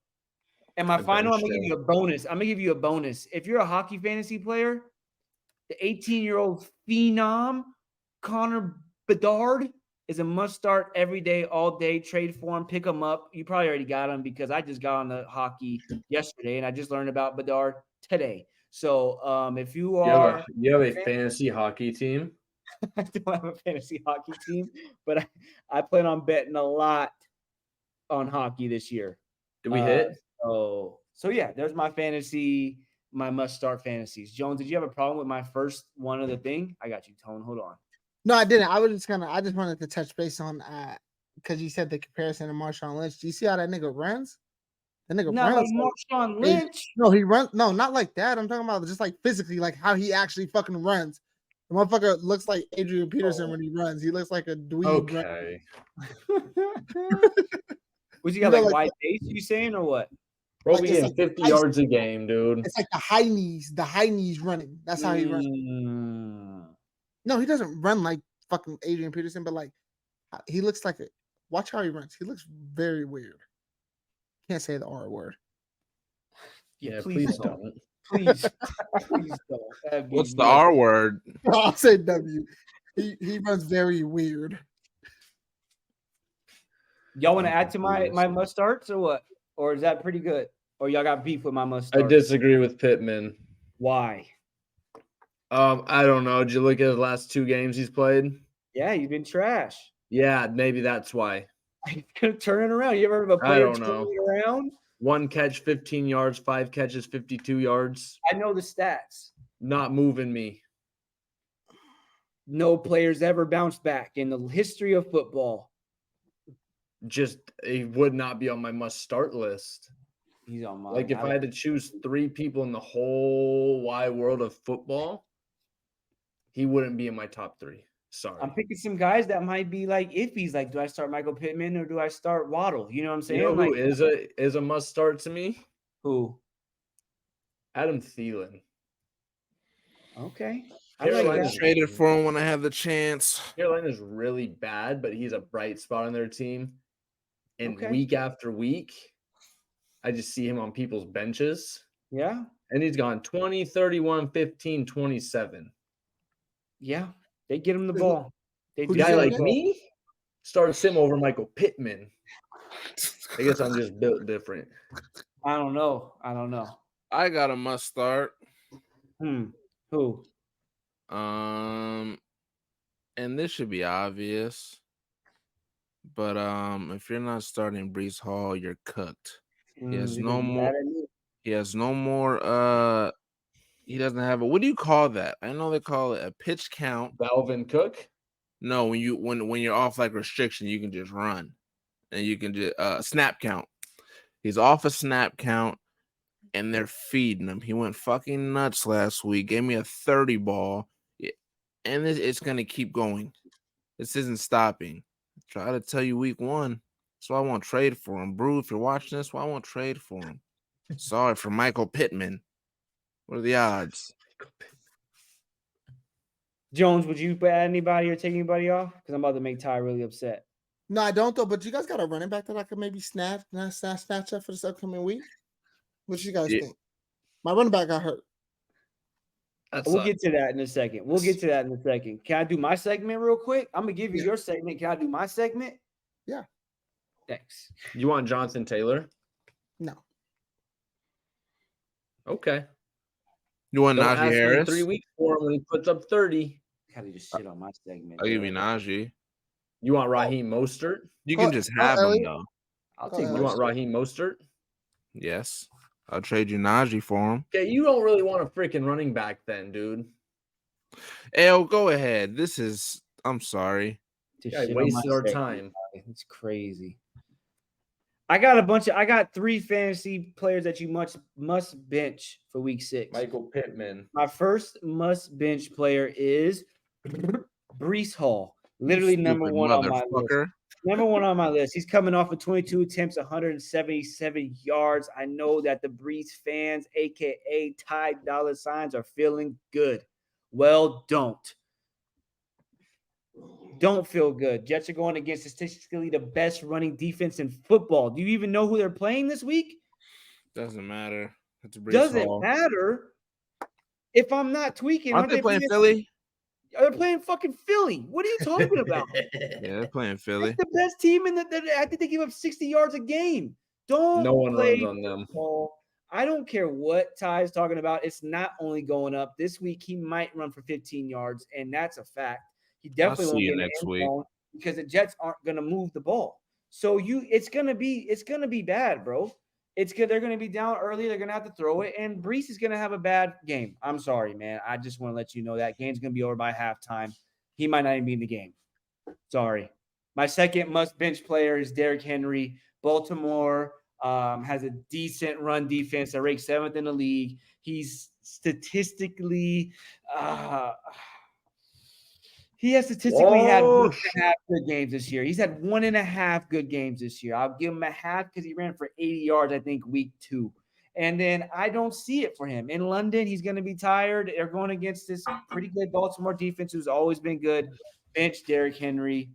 And my final, I'm going to give you a bonus. If you're a hockey fantasy player, the 18-year-old phenom, Connor Bedard, is a must-start every day, all day. Trade for him, pick him up. You probably already got him because I just got on the hockey yesterday, and I just learned about Bedard today. So if you are – You have a fantasy hockey team? I don't have a fantasy hockey team, but I plan on betting a lot on hockey this year. Did we hit? So yeah, there's my fantasy – my must-start fantasies. Jones, did you have a problem with my first one of the thing? I got you, Tone. Hold on. No, I didn't. I just wanted to touch base on because you said the comparison to Marshawn Lynch. Do you see how that nigga runs? The nigga not runs like Marshawn Lynch. No, he runs. No, not like that. I'm talking about just like physically, like how he actually fucking runs. The motherfucker looks like Adrian Peterson when he runs. He looks like a dweeb. Okay. Was he got like wide face? You saying or what? Bro, we getting 50 yards a game, dude. It's like the high knees running. That's how he runs. No, he doesn't run like fucking Adrian Peterson, but like he looks like it. Watch how he runs. He looks very weird. Can't say the R word. Yeah, please don't. Please don't. What's the R word? I'll say W. He runs very weird. Y'all want to add to my must starts or what? Or is that pretty good? Or y'all got beef with my must starts? I disagree with Pittman. Why? I don't know. Did you look at the last 2 games he's played? Yeah, he's been trash. Yeah, maybe that's why. He's gonna turn it around. You ever heard of a player turning it around? 1 catch, 15 yards, 5 catches, 52 yards. I know the stats. Not moving me. No players ever bounced back in the history of football. Just he would not be on my must-start list. He's on mine. Like if I had to choose 3 people in the whole wide world of football, he wouldn't be in my top 3. Sorry. I'm picking some guys that might be like iffies. Like, do I start Michael Pittman or do I start Waddle? You know what I'm saying? You know who like, is a must-start to me? Who? Adam Thielen. Okay. I traded for him when I had the chance. Carolina's really bad, but he's a bright spot on their team. And week after week, I just see him on people's benches. Yeah. And he's gone 20, 31, 15, 27. Yeah. They get him the ball. A guy like me starts him over Michael Pittman. I guess I'm just built different. I don't know. I got a must start. Who? And this should be obvious. But if you're not starting Breece Hall, you're cooked. He has no more. He doesn't have a. What do you call that? I know they call it a pitch count. Dalvin Cook. No, when you're off like restriction, you can just run, and you can just snap count. He's off a snap count, and they're feeding him. He went fucking nuts last week. Gave me a 30 ball, and it's gonna keep going. This isn't stopping. Try to tell you week 1. So I won't trade for him. Brew, if you're watching this, why I won't trade for him? Sorry for Michael Pittman. What are the odds? Jones, would you add anybody or take anybody off? Because I'm about to make Ty really upset. No, I don't though. But you guys got a running back that I could maybe snatch up for this upcoming week. What you guys think? My running back got hurt. We'll get to that in a second. Can I do my segment real quick? I'm gonna give you your segment. Can I do my segment? Yeah. Thanks. You want Jonathan Taylor? No. Okay. You want Don't Najee ask Harris? him 3 weeks for him when he puts up 30. Gotta just shit on my segment. I'll give you Najee. You want Raheem Mostert? You can just have him though. I'll take. You want Raheem Mostert? Yes. I'll trade you Najee for him. Okay, you don't really want a freaking running back then, dude. L, go ahead. I'm sorry. Wasted our time. It's crazy. I got 3 fantasy players that you must bench for week 6. Michael Pittman. My first must bench player is Breece Hall. Literally number 1 on my list. Number 1 on my list. He's coming off of 22 attempts, 177 yards. I know that the Breece fans, aka Ty dollar signs, are feeling good. Well, don't feel good. Jets are going against statistically the best running defense in football. Do you even know who they're playing this week? Doesn't matter. It's a Doesn't matter if I'm not tweaking. Aren't they playing Philly? They're playing fucking Philly. What are you talking about? Yeah, they're playing Philly. It's the best team in I think they give up 60 yards a game. No one runs on them. I don't care what Ty's talking about. It's not only going up. This week he might run for 15 yards, and that's a fact. He definitely won't get next week because the Jets aren't going to move the ball. So it's gonna be bad, bro. It's good. They're going to be down early. They're going to have to throw it, and Breece is going to have a bad game. I'm sorry, man. I just want to let you know that game's going to be over by halftime. He might not even be in the game. Sorry. My second must bench player is Derrick Henry. Baltimore has a decent run defense. They're ranked 7th in the league. He's statistically he has statistically had 1.5 good games this year. He's had 1.5 good games this year. I'll give him a half because he ran for 80 yards, I think, week 2. And then I don't see it for him. In London, he's going to be tired. They're going against this pretty good Baltimore defense who's always been good. Bench Derrick Henry.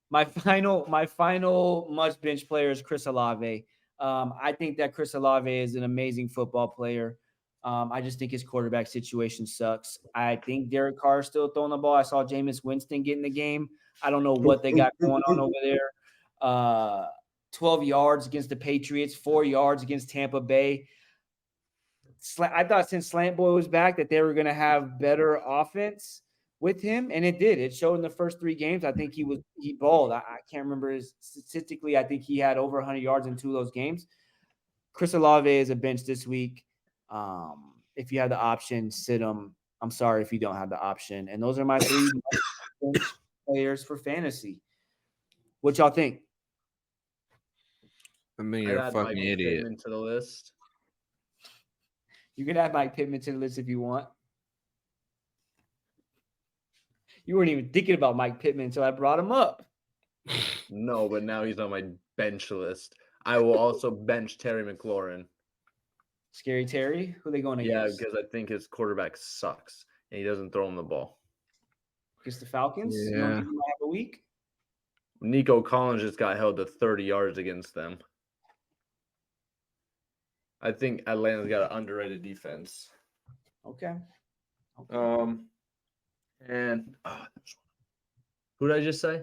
My final must bench player is Chris Olave. I think that Chris Olave is an amazing football player. I just think his quarterback situation sucks. I think Derek Carr is still throwing the ball. I saw Jameis Winston get in the game. I don't know what they got going on over there. 12 yards against the Patriots, 4 yards against Tampa Bay. I thought since Slant Boy was back that they were going to have better offense with him, and it did. It showed in the first 3 games. I think he balled. I can't remember statistically. I think he had over 100 yards in 2 of those games. Chris Olave is a bench this week. If you have the option, sit him. I'm sorry if you don't have the option. And those are my 3 players for fantasy. What y'all think? I think you're a fucking idiot. Pittman to the list. You can add Mike Pittman to the list if you want. You weren't even thinking about Mike Pittman until I brought him up. No, but now he's on my bench list. I will also bench Terry McLaurin. Scary Terry? Who are they going against? Yeah, because I think his quarterback sucks and he doesn't throw him the ball. Against the Falcons? Yeah. You don't think he might have a week? Nico Collins just got held to 30 yards against them. I think Atlanta's got an underrated defense. Okay. And who did I just say?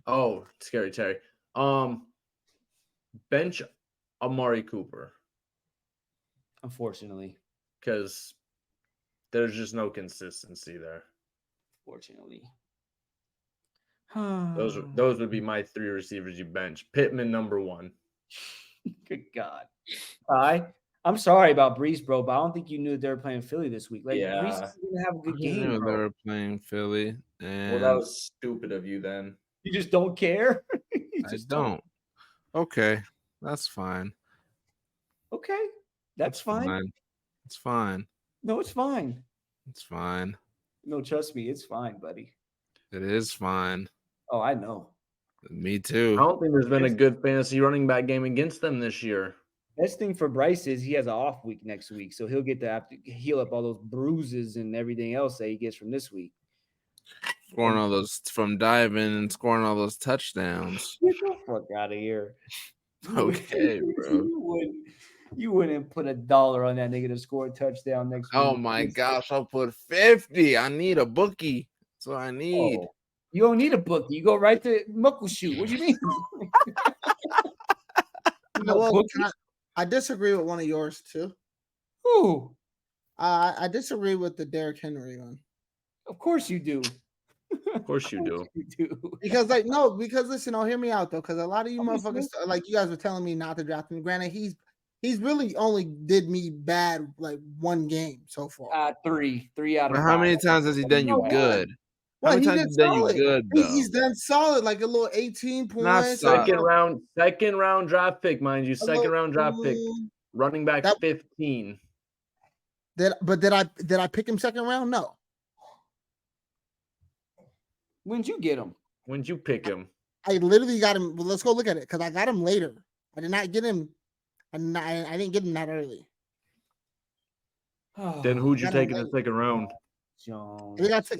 Oh, Scary Terry. Bench Amari Cooper. Unfortunately. Because there's just no consistency there. Fortunately. Those would be my 3 receivers you bench. Pittman number 1. Good God. I'm sorry about Breece, bro, but I don't think you knew they were playing Philly this week. Like, yeah. Breece is going to have a good game, They bro. were playing Philly. And Well, that was stupid of you then. You just don't care? I don't. Okay. That's fine. Okay, that's fine. It's fine. No, it's fine. It's fine. No, trust me, it's fine, buddy. It is fine. Oh, I know. Me too. I don't think there's been a good fantasy running back game against them this year. Best thing for Bryce is he has an off week next week, so he'll get to have to heal up all those bruises and everything else that he gets from this week. Scoring all those from diving and scoring all those touchdowns. Get the fuck out of here. Okay, bro. You wouldn't put $1 on that nigga to score a touchdown next week. Oh my gosh, I'll put 50. I need a bookie. That's what I need. Oh, you don't need a bookie. You go right to Muckleshoot. What do you mean? I disagree with one of yours too. Who? I disagree with the Derrick Henry one. Of course you do. Of course you do. Because listen, hear me out though, because a lot of you motherfuckers, like you guys were telling me not to draft him. Granted, he's really only did me bad like one game so far. Three out of But how many times has he done you good? Well, how many times has he done you good though? He's done solid, like a little 18 points. Not second round draft pick, mind you. Second round draft pick. Running back 15. Did I pick him second round? No. When'd you get him? When'd you pick him? I literally got him. Well, let's go look at it because I got him later. I did not get him. I didn't get him that early. Then who'd you take in the second round? Jones. I think I took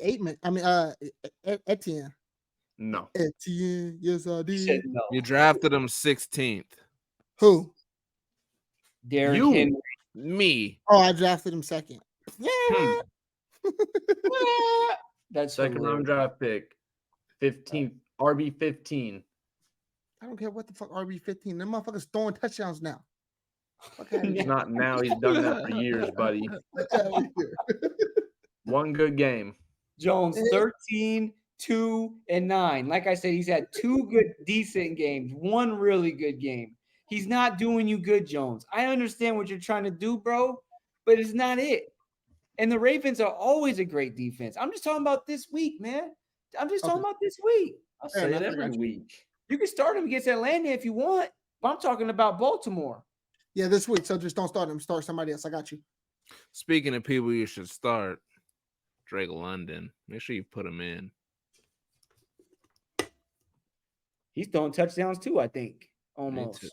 Etienne. No. Etienne, yes I did. No. You drafted him 16th. Who? Derrick Henry. Me. Oh, I drafted him second. Yeah. That's second round draft pick. 15th. RB 15. I don't care what the fuck RB 15. Them motherfuckers throwing touchdowns now. He's not now. He's done that for years, buddy. One good game. Jones 13, 2, and 9. Like I said, he's had 2 good, decent games. 1 really good game. He's not doing you good, Jones. I understand what you're trying to do, bro, but it's not it. And the Ravens are always a great defense. I'm just talking about this week, man. I'm just talking about this week. I'll say it every week. You can start him against Atlanta if you want, but I'm talking about Baltimore. Yeah, this week. So just don't start him. Start somebody else. I got you. Speaking of people you should start, Drake London. Make sure you put him in. He's throwing touchdowns too, I think. Almost.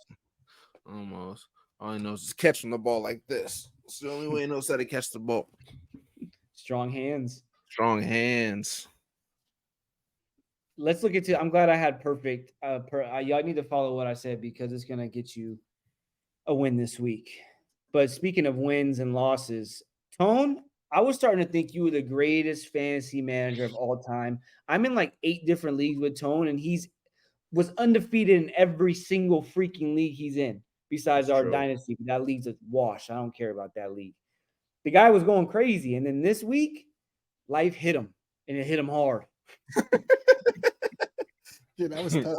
All he knows is catching the ball like this. It's the only way he knows how to catch the ball. Strong hands. Strong hands. Let's look into. I'm glad I had perfect. Y'all need to follow what I said because it's gonna get you a win this week. But speaking of wins and losses, Tone, I was starting to think you were the greatest fantasy manager of all time. I'm in like 8 different leagues with Tone, and was undefeated in every single freaking league he's in. Besides our dynasty, that league's a wash. I don't care about that league. The guy was going crazy, and then this week, life hit him, and it hit him hard. Yeah, that was tough.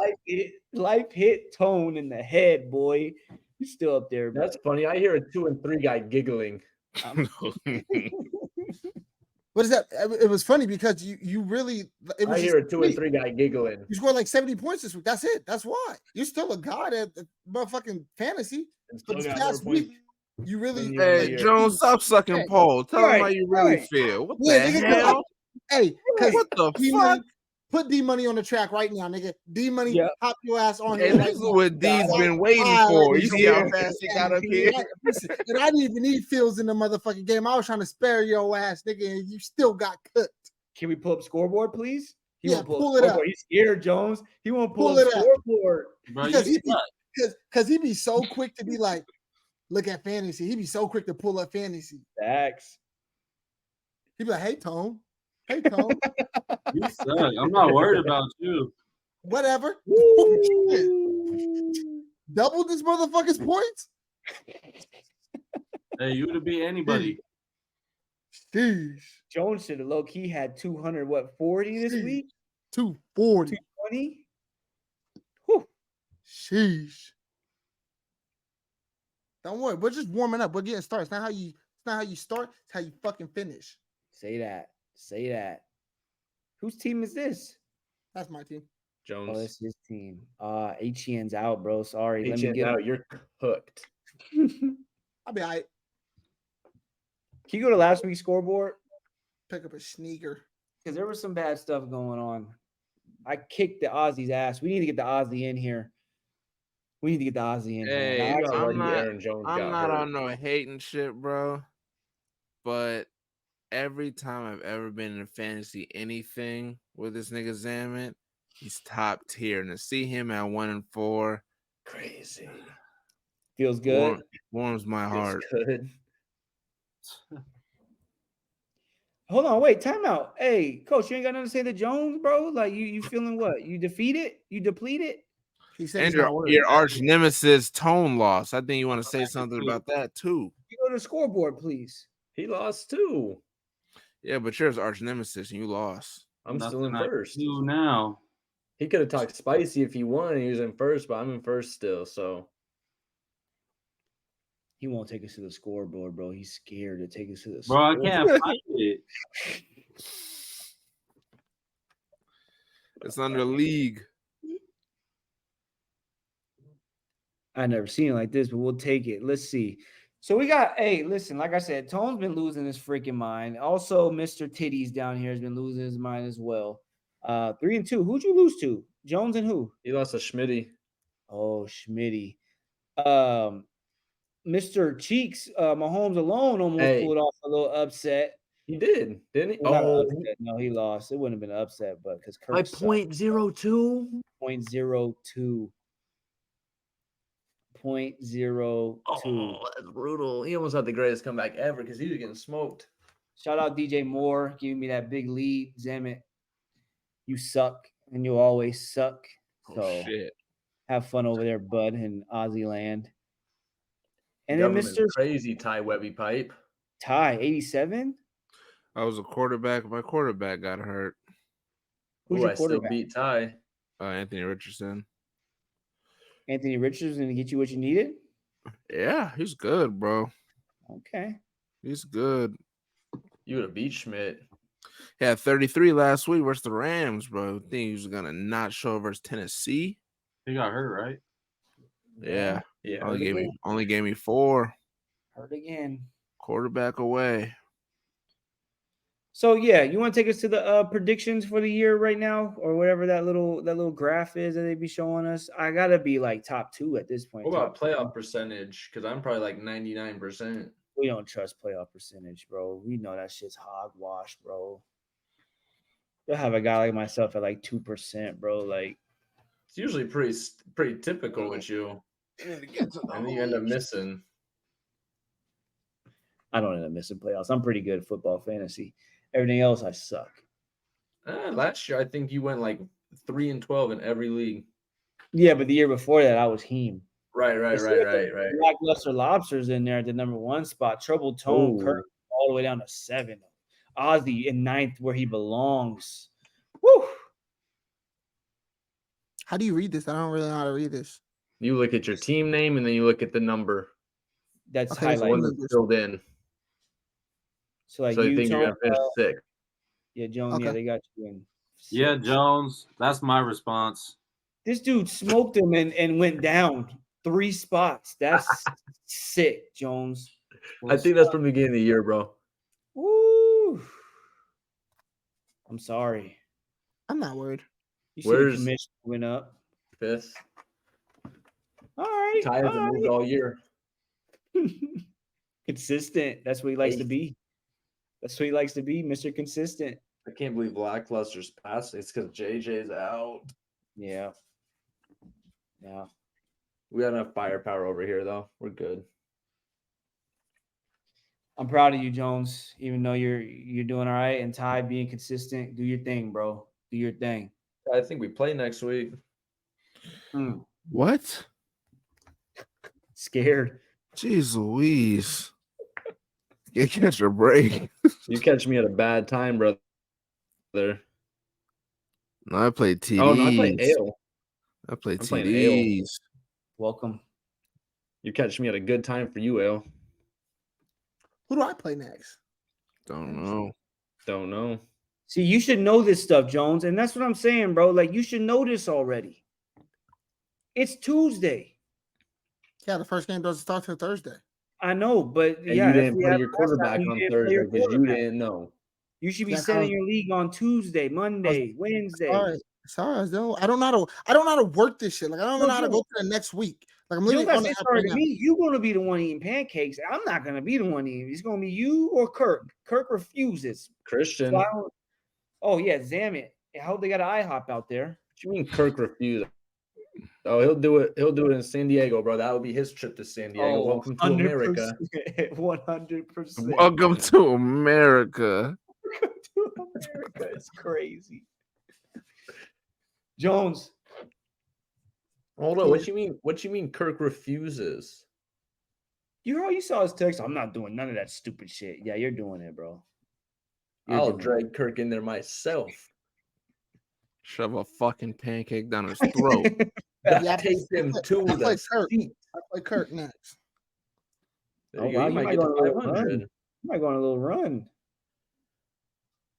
Life hit Tone in the head, boy. He's still up there. That's funny. I hear a 2 and 3 guy giggling. What is that? It was funny because you really. I hear a 2 and 3 guy giggling. You scored like 70 points this week. That's it. That's why you're still a god at the motherfucking fantasy. But this past week, you really. Hey, Jones, stop sucking Paul. Tell him how you really feel. What the hell? Hey, what the fuck? Put D Money on the track right now, nigga. D Money, pop your ass on here. Hey, this is what D's been waiting for. You see how fast he got up here? And I didn't even need Fields in the motherfucking game. I was trying to spare your ass, nigga, and you still got cooked. Can we pull up scoreboard, please? Pull it up. He's scared, Jones. He won't pull up scoreboard. Because he be so quick to be like, look at fantasy. He be so quick to pull up fantasy. Facts. He be like, hey, Tone. Hey, Tone. You suck. I'm not worried about you. Whatever. Double this motherfucker's points? Hey, you would be anybody. Sheesh. Jones should have low-key had 240 this week? 240. 220? Whew. Sheesh. Don't worry. We're just warming up. We're getting started. It's not how you start. It's how you fucking finish. Say that. Whose team is this? That's my team. Jones. Oh, that's his team. HN's out, bro. Sorry. Let me HN's get out. You're cooked. I'll be all right. Can you go to last week's scoreboard? Pick up a sneaker. Because there was some bad stuff going on. I kicked the Aussie's ass. We need to get the Aussie in here. We need to get the Aussie in Hey, here. I'm not. Aaron Jones I'm got not hurt. on no hating shit, bro. But every time I've ever been in a fantasy anything with this nigga Zamet, he's top tier. And to see him at 1-4, Crazy. Feels good. Warms my heart. Feels good. Hold on, wait, time out. Hey, coach, you ain't got nothing to say to Jones, bro? Like you feeling what? You defeated? You depleted? He said And he's not worried. your arch nemesis Tone loss. I think you want to say something about that too. You go to the scoreboard, please. He lost too. Yeah, but you're his arch nemesis and you lost. I'm still in first. Now He could have talked spicy if he won. He was in first, but I'm in first still. So He won't take us to the scoreboard, bro. He's scared to take us to the bro, I scoreboard. can't find it. It's under league. I never seen it like this, but we'll take it. Let's see. So we got, hey, listen, like I said, Tone's been losing his freaking mind. Also, Mr. Titties down here has been losing his mind as well. 3-2. Who'd you lose to? Jones and who? he lost to Schmitty. Oh, Schmitty. Mr. Cheeks, Mahomes alone almost pulled off a little upset. He did, didn't he? Well, no, he lost. It wouldn't have been an upset, but because Kirk by sucked. 0.02. 0.02. 0.02. Oh, that's brutal. He almost had the greatest comeback ever because he was getting smoked. Shout out DJ Moore giving me that big lead. Zamet, you suck and you'll always suck. So Shit. have fun over there, bud, in Aussie land. And Government's then Mr. crazy Ty Webby pipe. Ty, 87. I was a quarterback. My quarterback got hurt. Who's Ooh, your I still quarterback? beat Ty. Anthony Richardson. Anthony Richardson to get you what you needed? Yeah, he's good, bro. Okay. He's good. You would have beat Schmidt. He had 33 last week versus the Rams, bro. I think he was gonna not show versus Tennessee. He got hurt, right? Yeah. Yeah. Only gave me 4. Hurt again. Quarterback away. So yeah, you want to take us to the predictions for the year right now, or whatever that little graph is that they be showing us? I gotta be like top 2 at this point. What about Top 10. playoff percentage? Because I'm probably like 99%. We don't trust playoff percentage, bro. We know that shit's hogwash, bro. They'll have a guy like myself at like 2%, bro. Like It's usually pretty typical with you. And then you end up missing. I don't end up missing playoffs. I'm pretty good at football fantasy. Everything else, I suck. Last year, I think you went like 3-12 in every league. Yeah, but the year before that, I was heme. Right. Lackluster Lobsters in there at the number 1 spot. Troubled Tone, Kirk all the way down to 7. Ozzy in 9th where he belongs. Woo! How do you read this? I don't really know how to read this. You look at your team name and then you look at the number. That's Okay, The one highlighted. that's filled in. So like So you you, think you're Tone, gonna finish 6th. yeah, Jones, Okay. yeah, they got you in. Yeah, 6. Jones. That's my response. This dude smoked him and went down 3 spots. That's sick, Jones. I think that's from the beginning of the year, bro. Woo! I'm sorry. I'm not worried. You see Where's- the commission went up. 5th. All right. Ty hasn't moved all year. Consistent. That's what he likes to be. That's what he likes to be, Mr. Consistent. I can't believe Lackluster's passed. It's because JJ's out. Yeah. Yeah. We got enough firepower over here, though. We're good. I'm proud of you, Jones. Even though you're doing all right, and Ty being consistent, do your thing, bro. Do your thing. I think we play next week. What? Scared. Jeez Louise. You catch a break. You catch me at a bad time, brother. No, I played TDs. Oh, no, I play Ale. I played I'm playing Ale. TDs. Welcome. You catch me at a good time for you, Ale. Who do I play next? Don't know. Don't know. See, you should know this stuff, Jones, and that's what I'm saying, bro. Like, you should know this already. It's Tuesday. Yeah, the first game doesn't start till Thursday. I know, but And yeah, you didn't play your quarterback on Thursday because you didn't know. You should be setting your league on Tuesday, Monday, Wednesday. Sorry, I don't know how to work this shit. Like I don't even know how to go to the next week. Like I'm literally on the app right now. You're gonna be the one eating pancakes. I'm not gonna be the one eating. It's gonna be you or Kirk. Kirk refuses. Christian. So oh yeah, Zamet. I hope they got an IHOP out there. What you mean Kirk refused? Oh, he'll do it. He'll do it in San Diego, bro. That would be his trip to San Diego. Welcome to America. 100%. Welcome to America. America. It's crazy. Jones. Hold on. What you mean? What you mean? Kirk refuses? You saw his text. I'm not doing none of that stupid shit. Yeah, you're doing it, bro. I'll drag Kirk in there myself. Shove a fucking pancake down his throat. Take him to the seat. I play Kirk next. Oh, wow, you might get to 500. You might go on a little run.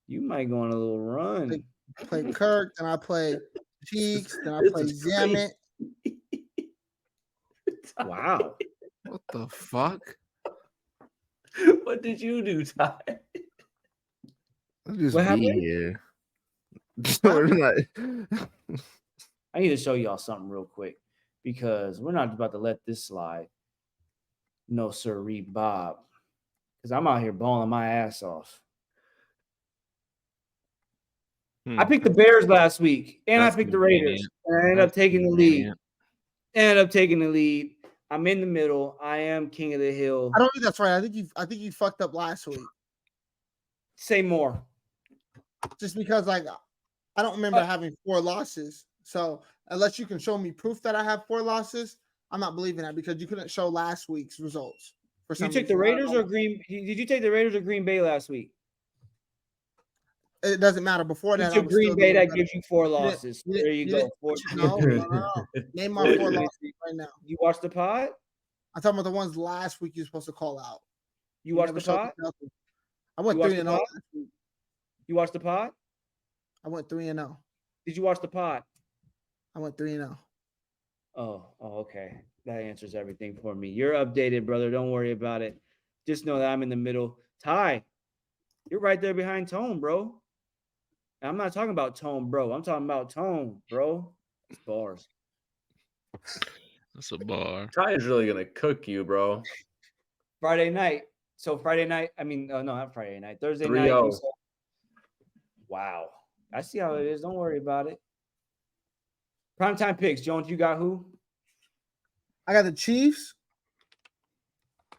You might go on a little run. I play Kirk, then I play Cheeks, then I play Zamet. Wow. What the fuck? What did you do, Ty? Just what happened here? I need to show y'all something real quick because we're not about to let this slide. No, sir, Bob. Because I'm out here balling my ass off. I picked the Bears last week, and I picked the Raiders. And I ended up taking the lead. I'm in the middle. I am king of the hill. I don't think that's right. I think you fucked up last week. Say more. Just because, like, I don't remember having 4 losses. So unless you can show me proof that I have 4 losses, I'm not believing that because you couldn't show last week's results. You took the Raiders or Green? Did you take the Raiders or Green Bay last week? It doesn't matter. Before that, you took Green Bay. That gives you 4 losses. There you go. No. Name my 4 losses right now. You watched the pod? I'm talking about the ones last week you're supposed to call out. You watched the pod? I went 3-0. You watched the pod? I went 3-0. Did you watch the pod? I went 3-0. Oh, okay. That answers everything for me. You're updated, brother. Don't worry about it. Just know that I'm in the middle. Ty, you're right there behind Tone, bro. And I'm not talking about Tone, bro. I'm talking about Tone, bro. It's bars. That's a bar. Ty is really gonna cook you, bro. Friday night. So Friday night. I mean, no, not Friday night. Thursday 3-0. night. Wow. I see how it is. Don't worry about it. Primetime picks. Jones, you got who? I got the Chiefs.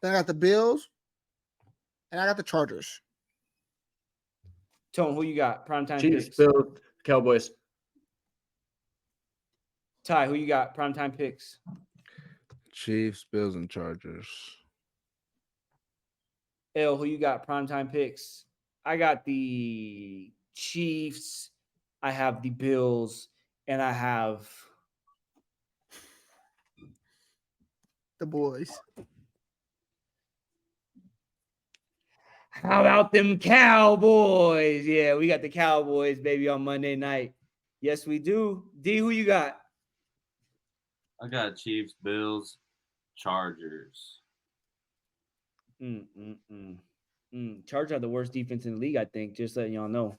Then I got the Bills. And I got the Chargers. Tone, who you got? Primetime Chiefs, picks. Bills, Cowboys. Ty, who you got? Primetime picks. Chiefs, Bills, and Chargers. L, who you got? Primetime picks. I got the Chiefs. I have the Bills. And I have the boys. How about them Cowboys? Yeah, we got the Cowboys, baby, on Monday night. Yes, we do. D, who you got? I got Chiefs, Bills, Chargers. Chargers are the worst defense in the league, I think. Just letting y'all know.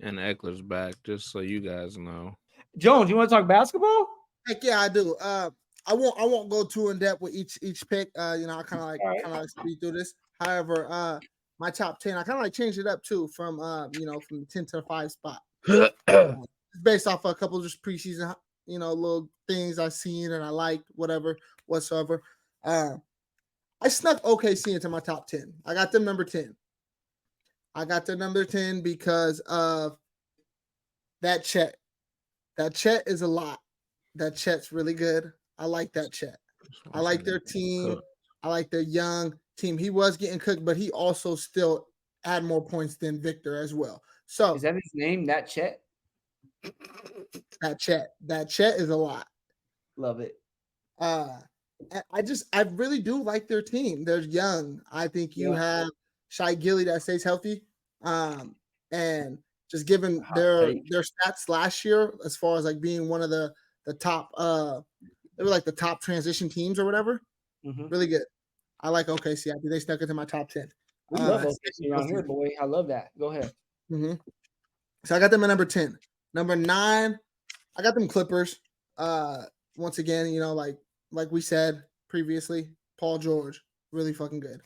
And Eckler's back, just so you guys know. Jones, you want to talk basketball? Heck yeah, I do. I won't go too in depth with each pick. I kind of like speed through this. However, my top 10, I kind of like changed it up too from from the 10 to 5 spot. Based off of a couple of just preseason, little things I've seen and I liked, whatsoever. I snuck OKC into my top 10. I got them number 10. I got the number 10 because of that Chet. That Chet is a lot. That Chet's really good. I like that Chet. I like their team. I like their young team. He was getting cooked, but he also still had more points than Victor as well. So is that his name? That Chet? That Chet. That Chet is a lot. Love it. I really do like their team. They're young. I think you have Shai Gilly that stays healthy. And just given their stats last year as far as like being one of the top they were like the top transition teams or whatever. Mm-hmm. Really good. I like OKC. I think they snuck into my top 10. We love OKC around here, boy. I love that. Go ahead. Mm-hmm. So I got them at number 10. Number 9, I got them Clippers. Once again, like we said previously, Paul George, really fucking good.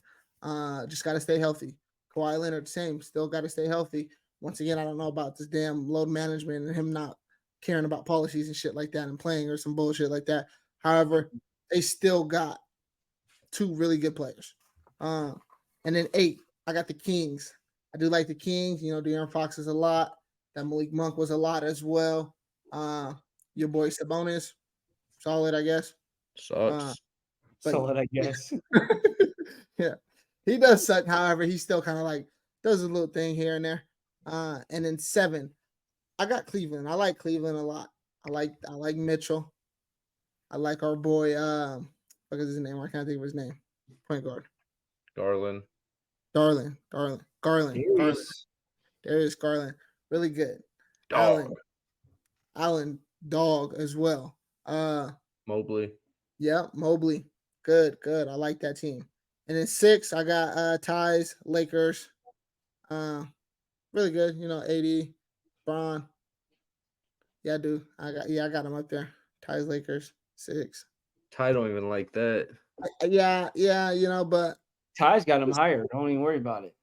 Just got to stay healthy. Kawhi Leonard, same, still got to stay healthy. Once again, I don't know about this damn load management and him not caring about policies and shit like that and playing or some bullshit like that. However, they still got 2 really good players. And then 8, I got the Kings. I do like the Kings. De'Aaron Fox is a lot. That Malik Monk was a lot as well. Your boy Sabonis, solid, I guess. Sucks. Solid, I guess. Yeah. He does suck. However, he still kind of like does a little thing here and there. And then 7, I got Cleveland. I like Cleveland a lot. I like Mitchell. I like our boy. What is his name? I can't think of his name. Point guard. Garland. Garland. Darius Garland. Really good. Allen Dog as well. Mobley. Yeah, Mobley. Good. I like that team. And then 6, I got Ties, Lakers. Really good. AD, Bron. Yeah, I do. I got him up there. Ties, Lakers, 6. Ty don't even like that. Yeah, but Ty's got him higher. Don't even worry about it.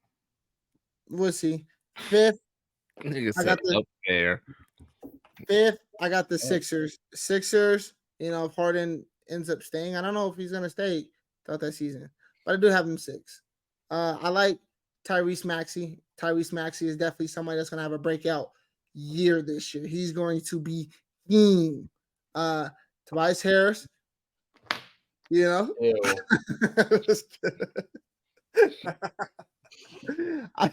We'll see. 5th, I got up there. 5th, I got the Sixers. Sixers, if Harden ends up staying, I don't know if he's gonna stay throughout that season, but I do have him 6. I like Tyrese Maxey. Tyrese Maxey is definitely somebody that's gonna have a breakout year this year. He's going to be king. Tobias Harris, I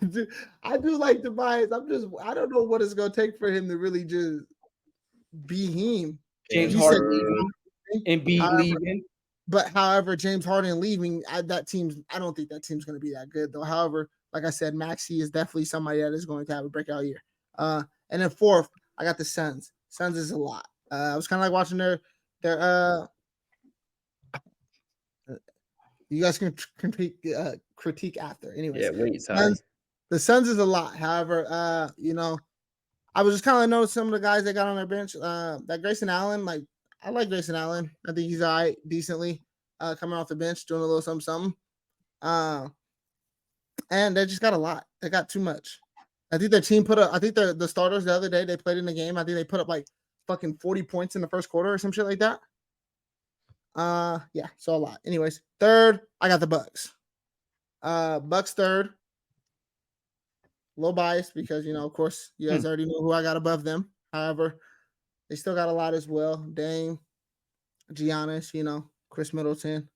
do like Tobias. I don't know what it's gonna take for him to really just be him. James Harden and be leaving. But however, James Harden leaving, I don't think that team's gonna be that good though. However, like I said, Maxey is definitely somebody that is going to have a breakout year. And then 4th, I got the Suns. Suns is a lot. I was kind of like watching their you guys can critique after. Anyways, yeah, wait, Suns, the Suns is a lot. However, I was just kind of noticing some of the guys they got on their bench. That Grayson Allen, I like Grayson Allen. I think he's all right, decently coming off the bench, doing a little something. And they just got a lot. They got too much. I think their team put up. I think the starters the other day they played in the game. I think they put up like fucking 40 points in the first quarter or some shit like that. Yeah, so a lot. Anyways, 3rd, I got the Bucks. Bucks 3rd. A little biased because of course, you guys already know who I got above them. However, they still got a lot as well. Dame, Giannis, Chris Middleton.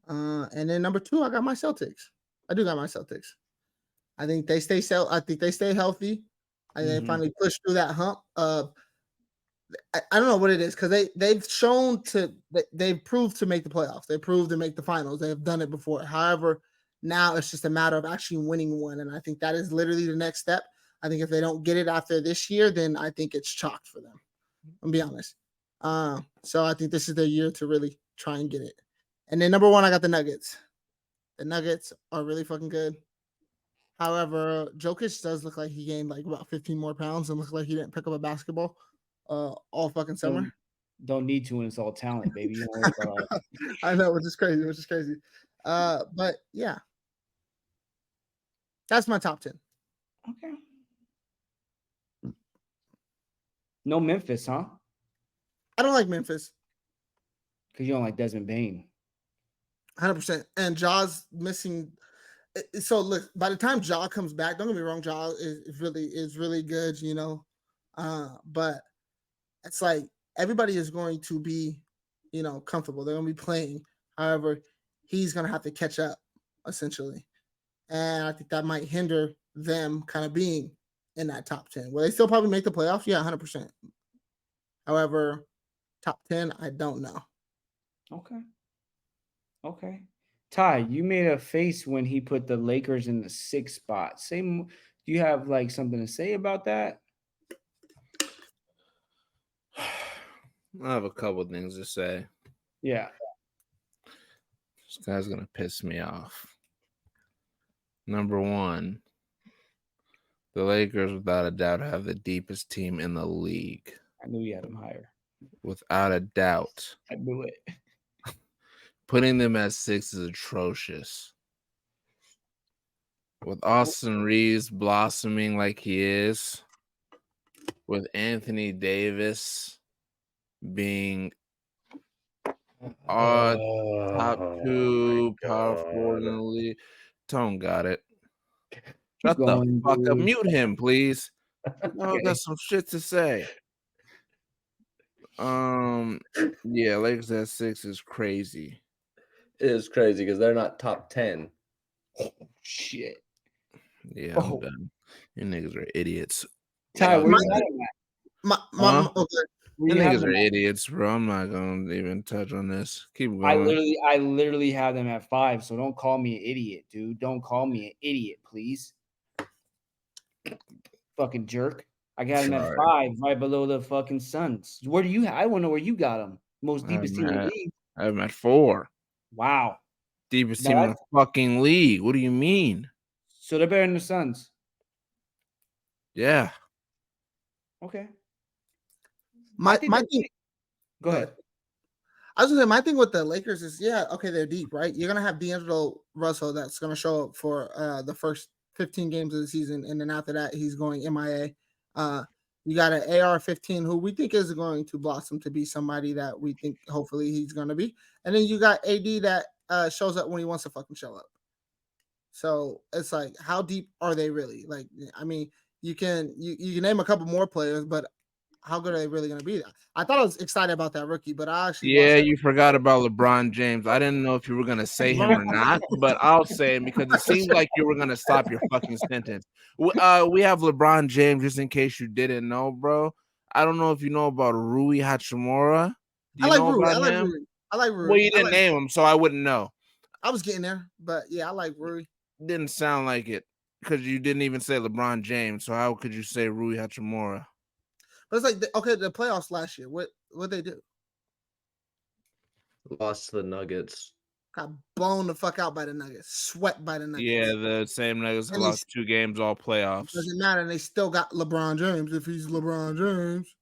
And then number 2, I got my Celtics. I do got my Celtics. I think they stay healthy. I think they finally push through that hump. I don't know what it is because they've proved to make the playoffs. They proved to make the finals. They have done it before. However, now it's just a matter of actually winning one, and I think that is literally the next step. I think if they don't get it after this year, then I think it's chalked for them. I'll be honest. So I think this is their year to really try and get it. And then number 1, I got the Nuggets. The Nuggets are really fucking good. However, Jokic does look like he gained like about 15 more pounds and looks like he didn't pick up a basketball all fucking summer. Don't need to, and it's all talent, baby. You don't worry about it. I know, which is crazy. But yeah, that's my top 10. Okay. No Memphis, huh? I don't like Memphis. Because you don't like Desmond Bane. 100%. And Ja's missing. So look, by the time Ja comes back, don't get me wrong, Ja is really good, but it's like everybody is going to be, comfortable. They're going to be playing. However, he's going to have to catch up, essentially. And I think that might hinder them kind of being in that top 10. Will they still probably make the playoffs? Yeah, 100%. However, top 10, I don't know. Okay. Ty, you made a face when he put the Lakers in the 6th spot. Do you have like something to say about that? I have a couple things to say. Yeah. This guy's going to piss me off. Number one, the Lakers, without a doubt, have the deepest team in the league. I knew you had them higher. Without a doubt. I knew it. Putting them at 6 is atrocious. With Austin Reeves blossoming like he is, with Anthony Davis being top 2 power forward in the league. Tone got it. Shut the fuck up. Mute him, please. No, I got some shit to say. Yeah, Lakers at 6 is crazy. It is crazy because they're not top 10. Oh, shit. Yeah, I'm done. You niggas are idiots. Ty, where you at? You niggas are idiots, bro. I'm not gonna even touch on this. Keep going. I literally have them at 5, so don't call me an idiot, dude. Don't call me an idiot, please. Fucking jerk. I got him at 5, right below the fucking Suns. Where do you? I want to know where you got him. Most deepest team in the league. I have him at 4. Wow. Deepest team in the fucking league. What do you mean? So they're better than the Suns. Yeah. Okay. My thing. Go ahead. I was gonna say my thing with the Lakers is okay, they're deep, right? You're gonna have D'Angelo Russell that's gonna show up for the first 15 games of the season, and then after that he's going MIA. You got an AR-15 who we think is going to blossom to be somebody that we think hopefully he's gonna be, and then you got AD that shows up when he wants to fucking show up. So it's like, how deep are they really? Like, I mean, you can name a couple more players, but how good are they really going to be? I thought I was excited about that rookie, but I actually you forgot about LeBron James. I didn't know if you were going to say him or not, but I'll say him because it seems like you were going to stop your fucking sentence. We have LeBron James, just in case you didn't know, bro. I don't know if you know about Rui Hachimura. Do you know about him? I like Rui. Well, you didn't name him, so I wouldn't know. I was getting there, but yeah, I like Rui. Didn't sound like it because you didn't even say LeBron James. So how could you say Rui Hachimura? But it's like, the playoffs last year. What they do? Lost to the Nuggets. Got blown the fuck out by the Nuggets. Swept by the Nuggets. Yeah, the same Nuggets lost 2 games all playoffs. Doesn't matter. And they still got LeBron James if he's LeBron James.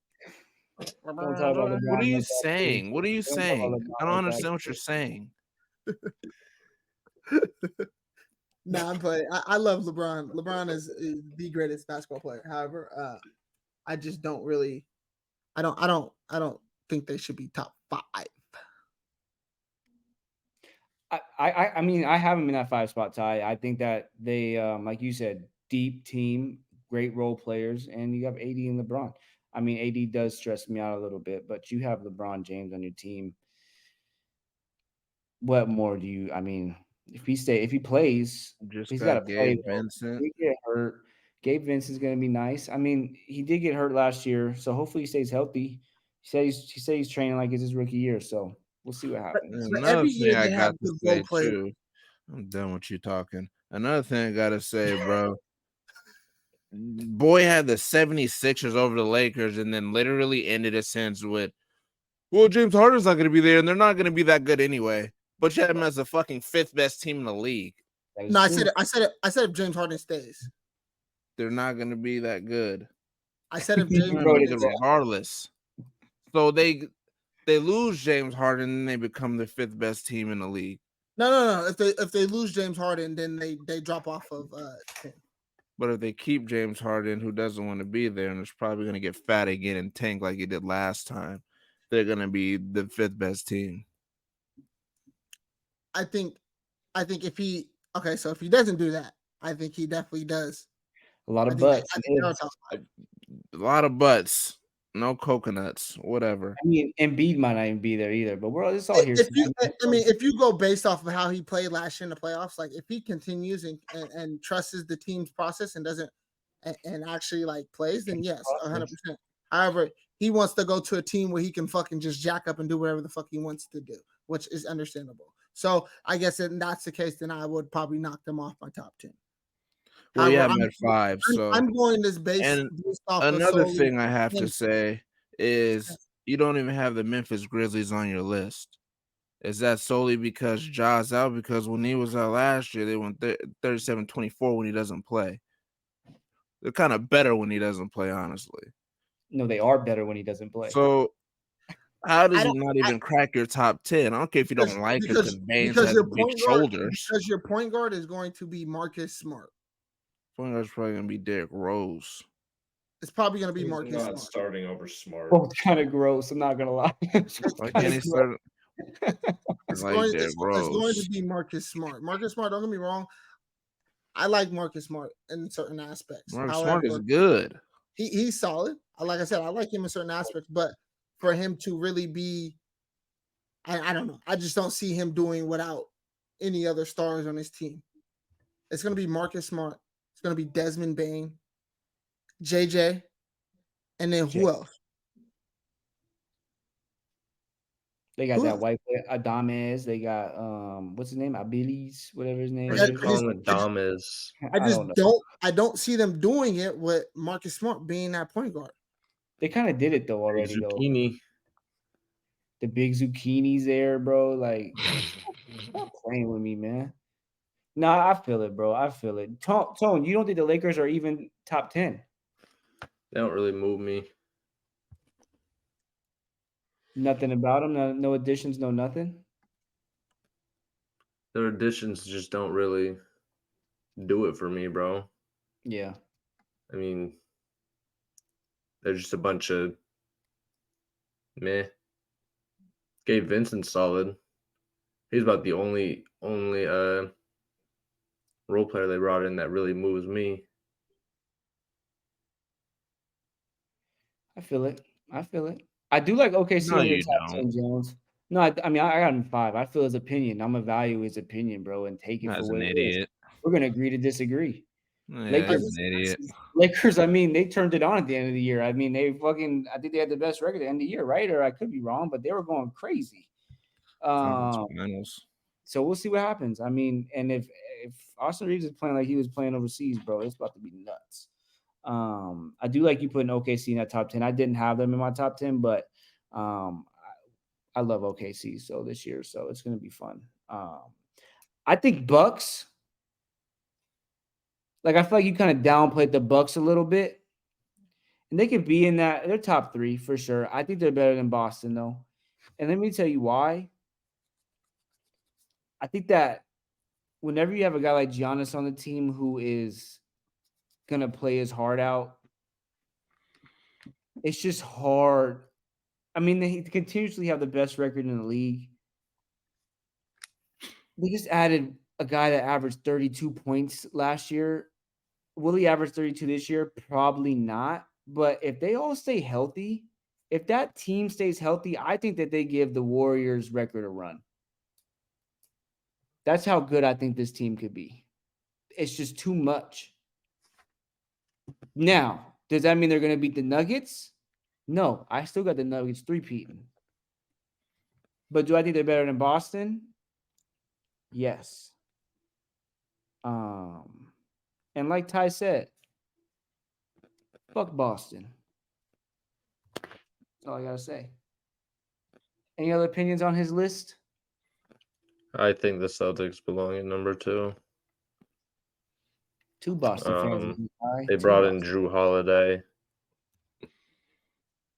What are you saying? What are you saying? I don't understand what you're saying. Nah, but I love LeBron. LeBron is the greatest basketball player. However, I just don't really. I don't think they should be top 5. I mean, I have them in that 5 spot, Ty. I think that they, like you said, deep team, great role players, and you have AD and LeBron. I mean, AD does stress me out a little bit, but you have LeBron James on your team. What more do you? I mean, if he plays, he's got to play. Vincent. He get hurt. Gabe Vincent's going to be nice. I mean, he did get hurt last year, so hopefully he stays healthy. He said he's training like it's his rookie year, so we'll see what happens. Another thing I got to say too. I'm done with you talking. Another thing I got to say, bro. Boy had the 76ers over the Lakers and then literally ended a sentence with, well, James Harden's not going to be there and they're not going to be that good anyway. But you had him as the fucking 5th best team in the league. No, I said if James Harden stays, they're not going to be that good. I said if James Harden regardless. So they lose James Harden and they become the 5th best team in the league. No. If they lose James Harden, then they drop off of 10. But if they keep James Harden, who doesn't want to be there and is probably going to get fat again and tank like he did last time, they're going to be the 5th best team. I think if he doesn't do that, I think he definitely does. A lot of butts. A lot of butts. No coconuts. Whatever. I mean, Embiid might not even be there either. But it's all here. If you go based off of how he played last year in the playoffs, like if he continues and trusts the team's process and doesn't and actually like plays, then yes, 100%. However, he wants to go to a team where he can fucking just jack up and do whatever the fuck he wants to do, which is understandable. So I guess if that's the case, then I would probably knock them off my top 10. Well, yeah, I'm at 5. So I'm going this based off another of thing I have to say is you don't even have the Memphis Grizzlies on your list. Is that solely because Ja's out? Because when he was out last year, they went 37-24 when he doesn't play. They're kind of better when he doesn't play, honestly. No, they are better when he doesn't play. So how does he not even crack your top 10? I don't care if you don't like him because Baines has big shoulders. Because your point guard is going to be Marcus Smart. Point guard's probably going to be Derrick Rose. It's probably going to be Marcus Smart. Starting over Smart. Both kind of gross. I'm not going to lie. Why can't he start? It's going to be Marcus Smart. Marcus Smart, don't get me wrong. I like Marcus Smart in certain aspects. Marcus Smart is good. He's solid. Like I said, I like him in certain aspects, but for him to really be, I don't know. I just don't see him doing without any other stars on his team. It's going to be Marcus Smart. It's going to be Desmond Bane, JJ, and then who else? They got that white player, Adames. They got what's his name? Abilis, whatever his name is. Adames. I don't see them doing it with Marcus Smart being that point guard. They kind of did it though already Zucchini. though. The big zucchinis there, bro. Like, stop playing with me, man. Nah, I feel it, bro. I feel it. Tone, you don't think the Lakers are even top 10? They don't really move me. Nothing about them. No additions. No nothing. Their additions just don't really do it for me, bro. Yeah. I mean, they're just a bunch of meh. Gabe Vincent's solid. He's about the only role player they brought in that really moves me. I feel it. I do like OKC in the top 10, Jones. No, I mean I got him 5. I feel his opinion. I'm gonna value his opinion, bro, and take it for what it is. We're gonna agree to disagree. Yeah, Lakers, I mean, they turned it on at the end of the year. I mean, I think they had the best record at the end of the year, right? Or I could be wrong, but they were going crazy. So we'll see what happens. I mean, and if Austin Reeves is playing like he was playing overseas, bro, it's about to be nuts. I do like you putting OKC in that top 10. I didn't have them in my top 10, but I love OKC so this year, so it's gonna be fun. I think Bucks. Like, I feel like you kind of downplayed the Bucks a little bit. And they could be in that. They're top 3 for sure. I think they're better than Boston, though. And let me tell you why. I think that whenever you have a guy like Giannis on the team who is going to play his heart out, it's just hard. I mean, they continuously have the best record in the league. They just added a guy that averaged 32 points last year. Will he average 32 this year? Probably not. But if they all stay healthy, if that team stays healthy, I think that they give the Warriors record a run. That's how good I think this team could be. It's just too much. Now, does that mean they're going to beat the Nuggets? No, I still got the Nuggets 3-peating. But do I think they're better than Boston? Yes. And like Ty said, fuck Boston. That's all I gotta say. Any other opinions on his list? I think the Celtics belong at number 2. 2 Boston fans. They brought in Drew Holiday.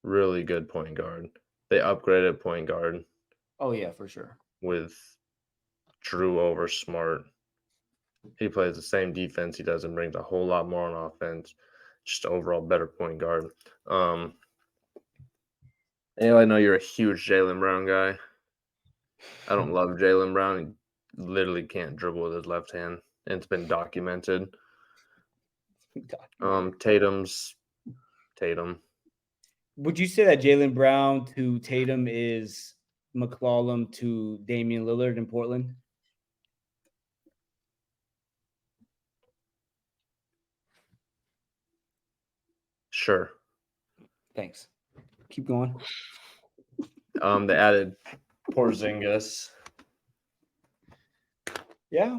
Really good point guard. They upgraded point guard. Oh, yeah, for sure. With Drew over Smart. He plays the same defense he does and brings a whole lot more on offense. Just overall better point guard. And I know you're a huge Jaylen Brown guy. I don't love Jaylen Brown. He literally can't dribble with his left hand. And it's been documented. Tatum's Tatum. Would you say that Jaylen Brown to Tatum is McCollum to Damian Lillard in Portland? Sure. Thanks. Keep going. They added Porzingis. Yeah.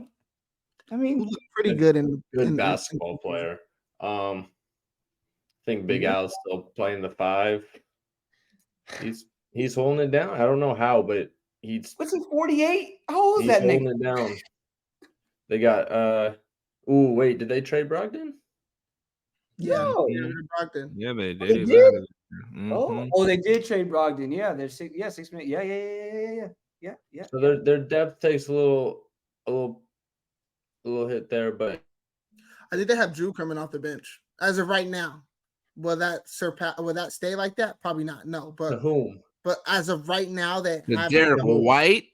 I mean, who's looking pretty good in basketball player. I think Big Al's still playing the 5. He's holding it down. I don't know how, but what's he 48? How old is he's that holding nigga? it down. They got wait, did they trade Brogdon? Yeah, No. Brogdon. Yeah, they did. They did? Mm-hmm. Oh, they did trade Brogdon. Yeah, they're 6 minutes. Yeah. So their depth takes a little hit there, but I think they have Drew coming off the bench as of right now. Will that stay like that? Probably not. No, but to whom? But as of right now, they have Derek White.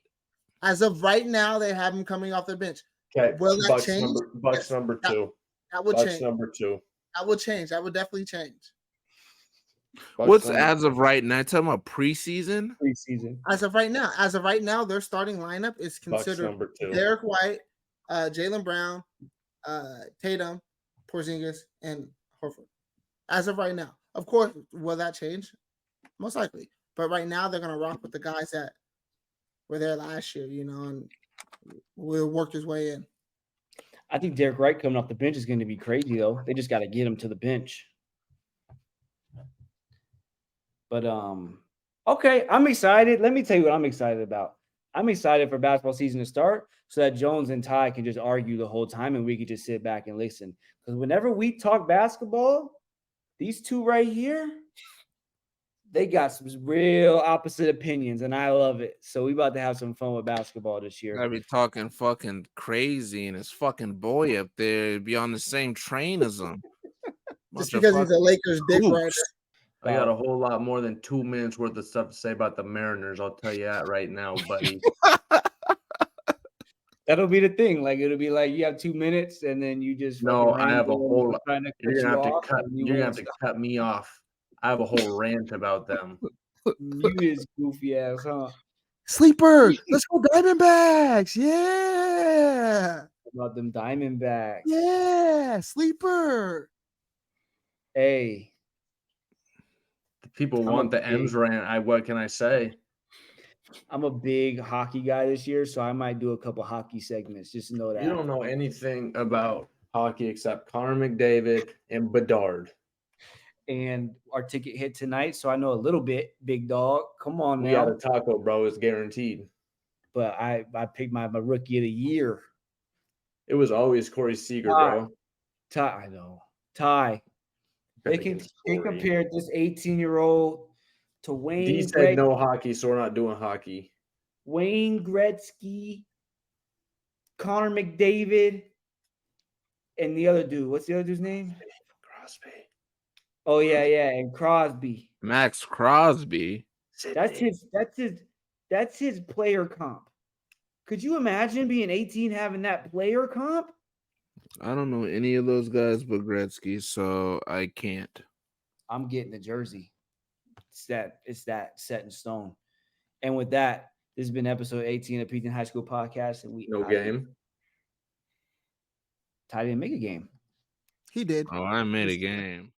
As of right now, they have him coming off the bench. Okay, Will that change? Bucks number 2. That will Bucks change. number 2. That will change. That will definitely change. What's as of right now? Talking about preseason. As of right now, their starting lineup is considered number 2. Derek White, Jaylen Brown, Tatum, Porzingis, and Horford. As of right now, of course, will that change? Most likely, but right now they're gonna rock with the guys that were there last year, and will work his way in. I think Derek White coming off the bench is going to be crazy, though. They just got to get him to the bench. But okay, I'm excited. Let me tell you what I'm excited about. I'm excited for basketball season to start so that Jones and Ty can just argue the whole time and we can just sit back and listen. Because whenever we talk basketball, these two right here, they got some real opposite opinions, and I love it. So we about to have some fun with basketball this year. I be talking fucking crazy, and his fucking boy up there be on the same train as him. Just because he's a Lakers dick rider. I got a whole lot more than 2 minutes worth of stuff to say about the Mariners. I'll tell you that right now, buddy. That'll be the thing. Like it'll be like you have 2 minutes, and then you just I have a whole lot. You're gonna have to cut me off. I have a whole rant about them. You is goofy ass, huh? Sleeper, let's go Diamondbacks. Yeah. About them Diamondbacks. Yeah, sleeper. Hey. People want the M's rant. What can I say? I'm a big hockey guy this year, so I might do a couple hockey segments. Just know that. You don't know anything about hockey except Connor McDavid and Bedard. And our ticket hit tonight, so I know a little bit, big dog. Come on, man. We got a taco, bro. It's guaranteed. But I picked my rookie of the year. It was always Corey Seager, bro. I know. Ty. They compared this 18-year-old to Wayne. He said no hockey, so we're not doing hockey. Wayne Gretzky, Connor McDavid, and the other dude. What's the other dude's name? Crosby. Oh yeah, and Crosby. Max Crosby. That's his player comp. Could you imagine being 18 having that player comp? I don't know any of those guys but Gretzky, so I can't. I'm getting the jersey. It's that set in stone. And with that, this has been episode 18 of Pekin High School Podcast. And game. Ty didn't make a game. He did. Oh, I made a game.